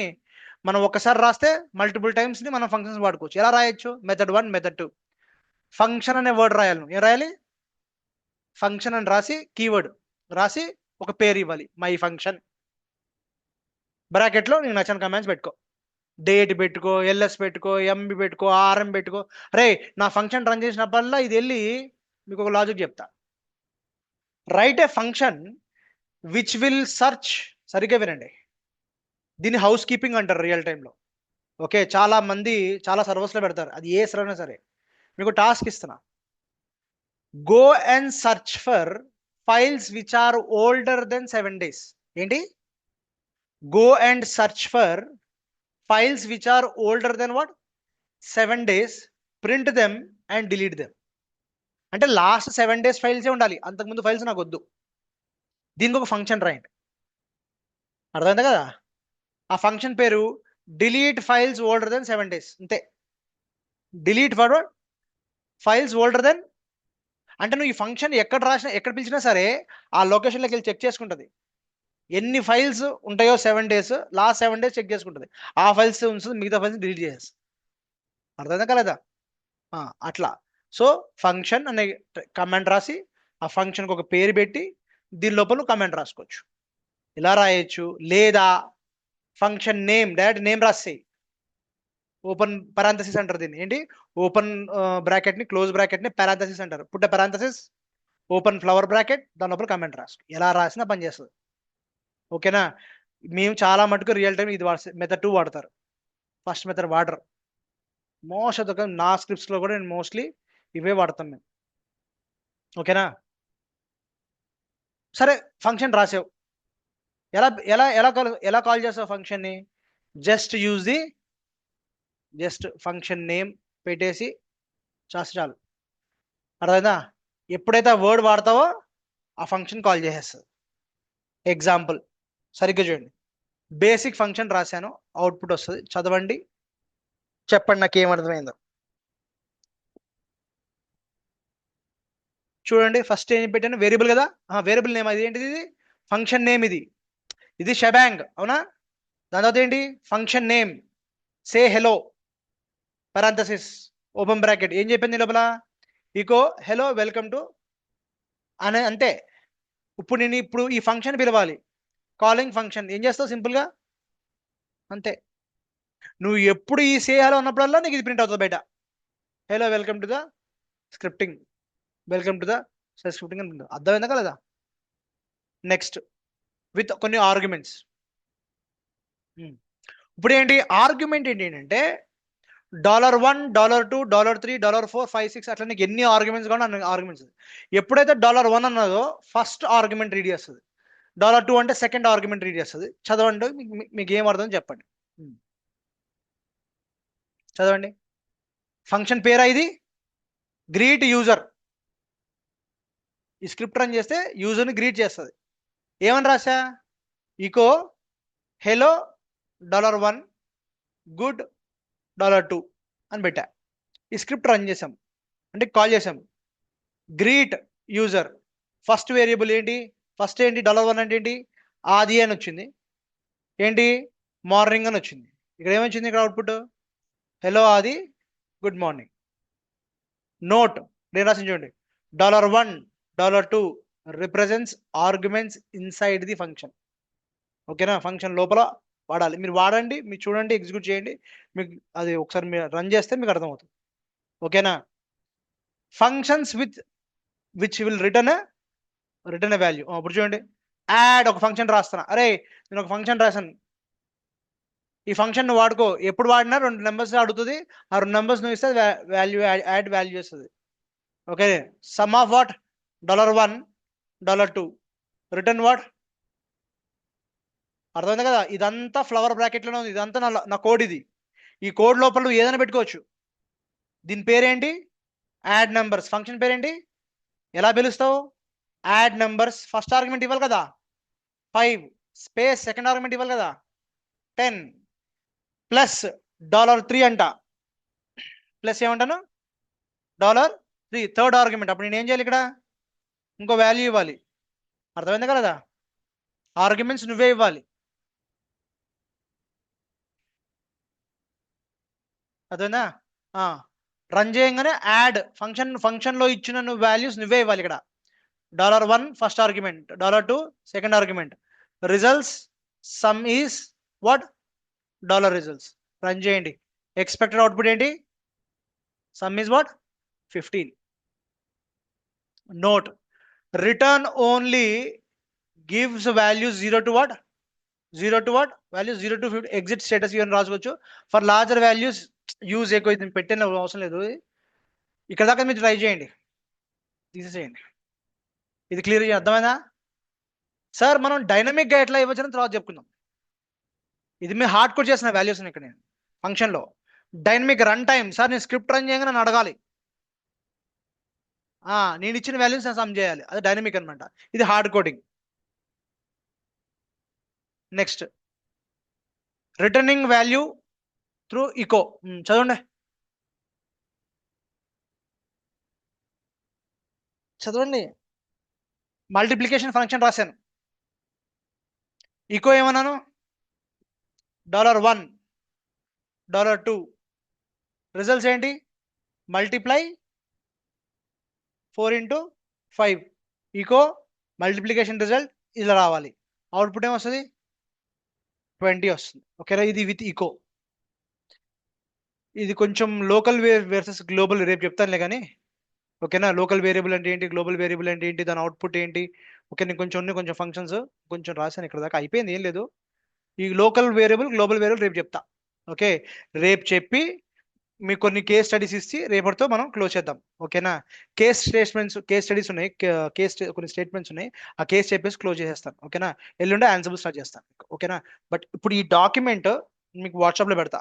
మనం ఒకసారి రాస్తే మల్టిపుల్ టైమ్స్ని మనం ఫంక్షన్స్ వాడుకోవచ్చు. ఎలా రాయొచ్చు? Method 1, method 2. ఫంక్షన్ అనే వర్డ్ రాయాలి. నువ్వు ఏం రాయాలి? ఫంక్షన్ అని రాసి కీవర్డ్ రాసి ఒక పేరు ఇవ్వాలి. మై ఫంక్షన్ బ్రాకెట్లో నీకు నచ్చిన కమాండ్స్ పెట్టుకో. డేట్ పెట్టుకో, ఎల్ఎస్ పెట్టుకో, ఎంబి పెట్టుకో, ఆర్ఎం పెట్టుకో. రే, నా ఫంక్షన్ రన్ చేసినప్పుడల్లా ఇది వెళ్ళి మీకు ఒక లాజిక్ చెప్తా. Right A function which will search. సరిగ్గా వినండి, దీన్ని హౌస్ కీపింగ్ అంటారు రియల్ టైంలో. ఓకే, చాలా మంది చాలా సర్వర్స్లో పెడతారు. అది ఏ సర్వైనా సరే. మీకు టాస్క్ ఇస్తున్నా, go and search for files which are older than 7 days. ఏంటి? Go and search for files which are older than what 7 days, print them and delete them. అంటే లాస్ట్ 7 days ఫైల్సే ఉండాలి, అంతకుముందు ఫైల్స్ నాకు వద్దు. దీనికి ఒక ఫంక్షన్ రాయండి. అర్థమైందా కదా? ఆ ఫంక్షన్ పేరు delete files older than 7 days. అంతే. Delete forward files older than అంటే నువ్వు ఈ ఫంక్షన్ ఎక్కడ రాసినా ఎక్కడ పిలిచినా సరే ఆ లొకేషన్లోకి వెళ్ళి చెక్ చేసుకుంటుంది. ఎన్ని ఫైల్స్ ఉంటాయో 7 days, లాస్ట్ 7 days చెక్ చేసుకుంటుంది. ఆ ఫైల్స్ ఉంచుతుంది, మిగతా ఫైల్స్ డిలీట్ చేసేస్తుంది. అర్థమైందా కలదా? అట్లా. సో ఫంక్షన్ అనే కమాండ్ రాసి ఆ ఫంక్షన్కి ఒక పేరు పెట్టి దీని లోపల కమాండ్ రాసుకోవచ్చు. ఇలా రాయొచ్చు. లేదా ఫంక్షన్ నేమ్ డైరెక్ట్ నేమ్ రాసేయి. ఓపెన్ పారాంథసిస్ అంటారు దీన్ని. ఏంటి? ఓపెన్ బ్రాకెట్ని క్లోజ్ బ్రాకెట్ని పారాంథసిస్ అంటారు. Put a parenthesis open flower bracket, దాని లోపల కమెంట్ రాసు. ఎలా రాసినా పనిచేస్తుంది. ఓకేనా? మేము చాలా మటుకు రియల్ టైం ఇది మెథడ్ 2 వాడతారు. ఫస్ట్ మెథడ్ వాడరు. మోస్ట్ ఆఫ్ ద నా స్క్రిప్ట్స్లో కూడా నేను మోస్ట్లీ ఇవే వాడతాం మేము. ఓకేనా? సరే, ఫంక్షన్ రాసావు. ఎలా ఎలా ఎలా కాల్ ఎలా కాల్ చేస్తావు ఫంక్షన్ని? జస్ట్ ఫంక్షన్ నేమ్ పెట్టేసి చాలు. అర్థమైందా? ఎప్పుడైతే ఆ వర్డ్ వాడతావో ఆ ఫంక్షన్ కాల్ చేసేస్తుంది. ఎగ్జాంపుల్ సరిగ్గా చూడండి. బేసిక్ ఫంక్షన్ రాశాను, అవుట్పుట్ వస్తుంది. చదవండి, చెప్పండి నాకు ఏమర్థమైందో. చూడండి, ఫస్ట్ ఏం పెట్టాను? వేరియబుల్ కదా. Variable name. అది ఏంటిది? ఇది ఫంక్షన్ నేమ్. ఇది షెబాంగ్, అవునా? దాని తర్వాత ఏంటి? ఫంక్షన్ నేమ్ సే హెలో పారాంథసిస్ ఓపెన్ బ్రాకెట్. ఏం చెప్పింది లోపల? ఈకో హెలో వెల్కమ్ టు అనే. అంతే. ఇప్పుడు ఈ ఫంక్షన్ పిలవాలి. కాలింగ్ ఫంక్షన్ ఏం చేస్తావు? సింపుల్గా అంతే. నువ్వు ఎప్పుడు ఈ సే హలో ఉన్నప్పుడల్లా నీకు ఇది ప్రింట్ అవుతుంది బయట. Hello welcome to the scripting, welcome to the scripting అని ప్రింట్. అర్థమైందా కదా? నెక్స్ట్ విత్ కొన్ని ఆర్గ్యుమెంట్స్. ఇప్పుడు ఏంటి ఆర్గ్యుమెంట్? ఏంటంటే $1, $2, $3, $4, $5, $6 అట్లా నీకు ఎన్ని ఆర్గ్యుమెంట్స్ కావాలి అన్ని ఆర్గ్యుమెంట్స్. ఎప్పుడైతే $1 అన్నదో ఫస్ట్ ఆర్గ్యుమెంట్ రీడ్ చేస్తుంది. $2 అంటే సెకండ్ ఆర్గ్యుమెంట్ రీడ్ చేస్తుంది. చదవండి, మీకు ఏం అర్థం చెప్పండి. చదవండి. ఫంక్షన్ పేరా ఇది? Greet user. ఈ స్క్రిప్ట్ రన్ చేస్తే యూజర్ని గ్రీట్ చేస్తుంది. ఏమని రాసా? ఈకో హెలో $1 గుడ్ $2 అని పెట్టా. ఈ స్క్రిప్ట్ రన్ చేసాం అంటే కాల్ చేసాం. Greet user. ఫస్ట్ వేరియబుల్ ఏంటి? ఫస్ట్ ఏంటి? $1 అంటే ఏంటి? ఆది అని వచ్చింది. ఏంటి? మార్నింగ్ అని వచ్చింది. ఇక్కడ ఏమొచ్చింది? ఇక్కడ అవుట్పుట్ హెలో ఆది గుడ్ మార్నింగ్. నోట్ నేను రాసి చూడండి. $1, $2 represents arguments inside the function. ఓకేనా? ఫంక్షన్ లోపల వాడాలి. మీరు వాడండి, మీరు చూడండి, ఎగ్జిక్యూట్ చేయండి. మీకు అది ఒకసారి మీరు రన్ చేస్తే మీకు అర్థమవుతుంది. ఓకేనా? Functions which will return A value. ఇప్పుడు చూడండి, యాడ్ ఒక ఫంక్షన్ రాస్తున్నా. అరే, నేను ఒక ఫంక్షన్ రాశాను. ఈ ఫంక్షన్ నువ్వు వాడుకో. ఎప్పుడు వాడినా 2 నెంబర్స్ అడుగుతుంది. ఆ 2 నెంబర్స్ నువ్వు ఇస్తే వాల్యూ యాడ్ వాల్యూ చేస్తుంది. Okay. Some of what? $1, $2 return what? అర్థమైంది కదా? ఇదంతా ఫ్లవర్ బ్రాకెట్లోనే ఉంది. ఇదంతా నా కోడ్. ఇది ఈ కోడ్ లోపల నువ్వు ఏదైనా పెట్టుకోవచ్చు. దీని పేరేంటి? Add numbers. ఫంక్షన్ పేరేంటి? ఎలా పిలుస్తావు? Add numbers. ఫస్ట్ ఆర్గ్యుమెంట్ ఇవ్వాలి కదా 5. స్పేస్ సెకండ్ ఆర్గ్యుమెంట్ ఇవ్వాలి కదా 10 ప్లస్ $3 అంట, ప్లస్ ఏమంటాను $3 థర్డ్ ఆర్గ్యుమెంట్. అప్పుడు నేను ఏం చేయాలి ఇక్కడ ఇంకో వాల్యూ ఇవ్వాలి. అర్థమైంది కదా, ఆర్గ్యుమెంట్స్ నువ్వే ఇవ్వాలి. అర్థమైందా? రన్ చేయగానే యాడ్ ఫంక్షన్లో ఇచ్చిన నువ్వు వాల్యూస్ నువ్వే ఇవ్వాలి. ఇక్కడ $1 first argument, $2 second argument, results sum is what $results. Run చేయండి. ఎక్స్పెక్టెడ్ అవుట్పుట్ ఏంటి? Sum is what 15. Note, return only gives values 0 to what values 0 to 50. Exit status ఇవన్నీ రాసుకోవచ్చు. ఫర్ లార్జర్ వాల్యూస్ యూజ్ ఎక్కువ పెట్టిన అవసరం లేదు. ఇక్కడ దాకా మీరు ట్రై చేయండి, తీసేసేయండి. ఇది క్లియర్ అర్థమైందా సార్? మనం డైనమిక్గా ఎట్లా ఇవ్వచ్చని తర్వాత చెప్పుకుందాం. ఇది మీరు హార్డ్ కోడ్ చేసిన వాల్యూస్ ఇక్కడ నేను ఫంక్షన్లో. డైనమిక్ రన్ టైం సార్, నేను స్క్రిప్ట్ రన్ చేయగానే నన్ను అడగాలి, నేను ఇచ్చిన వాల్యూస్ నేను సమ్ చేయాలి. అది డైనమిక్ అనమాట. ఇది hard coding. Next, returning value through echo. చదవండి. మల్టిప్లికేషన్ ఫంక్షన్ రాశాను, ఇకో ఏమన్నాను? $1 $2 రిజల్ట్స్ ఏంటి? Multiply 4 into 5 echo multiplication result ఇలా రావాలి. అవుట్పుట్ ఏమొస్తుంది? 20 వస్తుంది. ఓకేనా? ఇది విత్ ఈకో. ఇది కొంచెం లోకల్ వర్సెస్ గ్లోబల్ రేపు చెప్తానులే కానీ, ఓకేనా? లోకల్ వేరియబుల్ అంటే ఏంటి, గ్లోబల్ వేరియబుల్ అంటే ఏంటి, దాని అవుట్పుట్ ఏంటి, ఓకే. నేను కొంచెం ఫంక్షన్స్ కొంచెం రాశాను ఇక్కడ దాకా, అయిపోయింది, ఏం లేదు. ఈ లోకల్ వేరియబుల్ గ్లోబల్ వేరియబుల్ రేపు చెప్తా. ఓకే, రేపు చెప్పి మీకు కొన్ని కేస్ స్టడీస్ ఇచ్చి రేపటితో మనం క్లోజ్ చేద్దాం. ఓకేనా? కేస్ స్టడీస్ ఉన్నాయి, కొన్ని స్టేట్మెంట్స్ ఉన్నాయి. ఆ కేస్ చెప్పేసి క్లోజ్ చేసేస్తాను. ఓకేనా? ఎల్లుండే ఆన్సర్ స్టార్ట్ చేస్తాను. ఓకేనా? బట్ ఇప్పుడు ఈ డాక్యుమెంట్ మీకు వాట్సాప్లో పెడతా.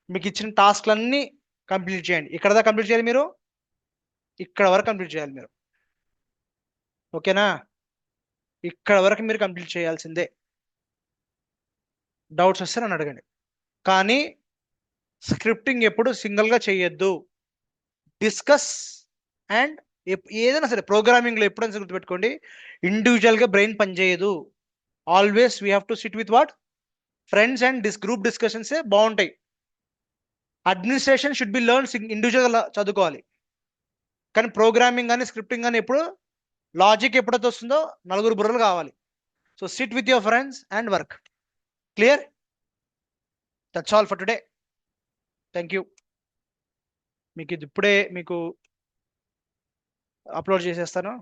మీకు ఇచ్చిన టాస్క్లన్నీ కంప్లీట్ చేయండి. ఇక్కడ దాకా కంప్లీట్ చేయాలి మీరు, ఇక్కడ వరకు కంప్లీట్ చేయాలి మీరు. ఓకేనా? ఇక్కడ వరకు మీరు కంప్లీట్ చేయాల్సిందే. డౌట్స్ వస్తే నన్ను అడగండి. కానీ స్క్రిప్టింగ్ ఎప్పుడు సింగిల్గా చేయొద్దు. డిస్కస్ అండ్ ఏదైనా సరే ప్రోగ్రామింగ్లో ఎప్పుడైనా గుర్తుపెట్టుకోండి, ఇండివిజువల్గా బ్రెయిన్ పనిచేయదు. Always we have to sit with what friends and group డిస్కషన్సే బాగుంటాయి. అడ్మినిస్ట్రేషన్ షుడ్ బి లెర్న్ ఇండివిజువల్గా చదువుకోవాలి. కానీ ప్రోగ్రామింగ్ కానీ స్క్రిప్టింగ్ కానీ ఎప్పుడు లాజిక్ ఎప్పుడైతే వస్తుందో నలుగురు బుర్రలు కావాలి. So SIT with your friends and work. Clear? That's all for today. Thank you. మీకు ఇది ఇప్పుడే మీకు అప్లోడ్ చేసేస్తాను.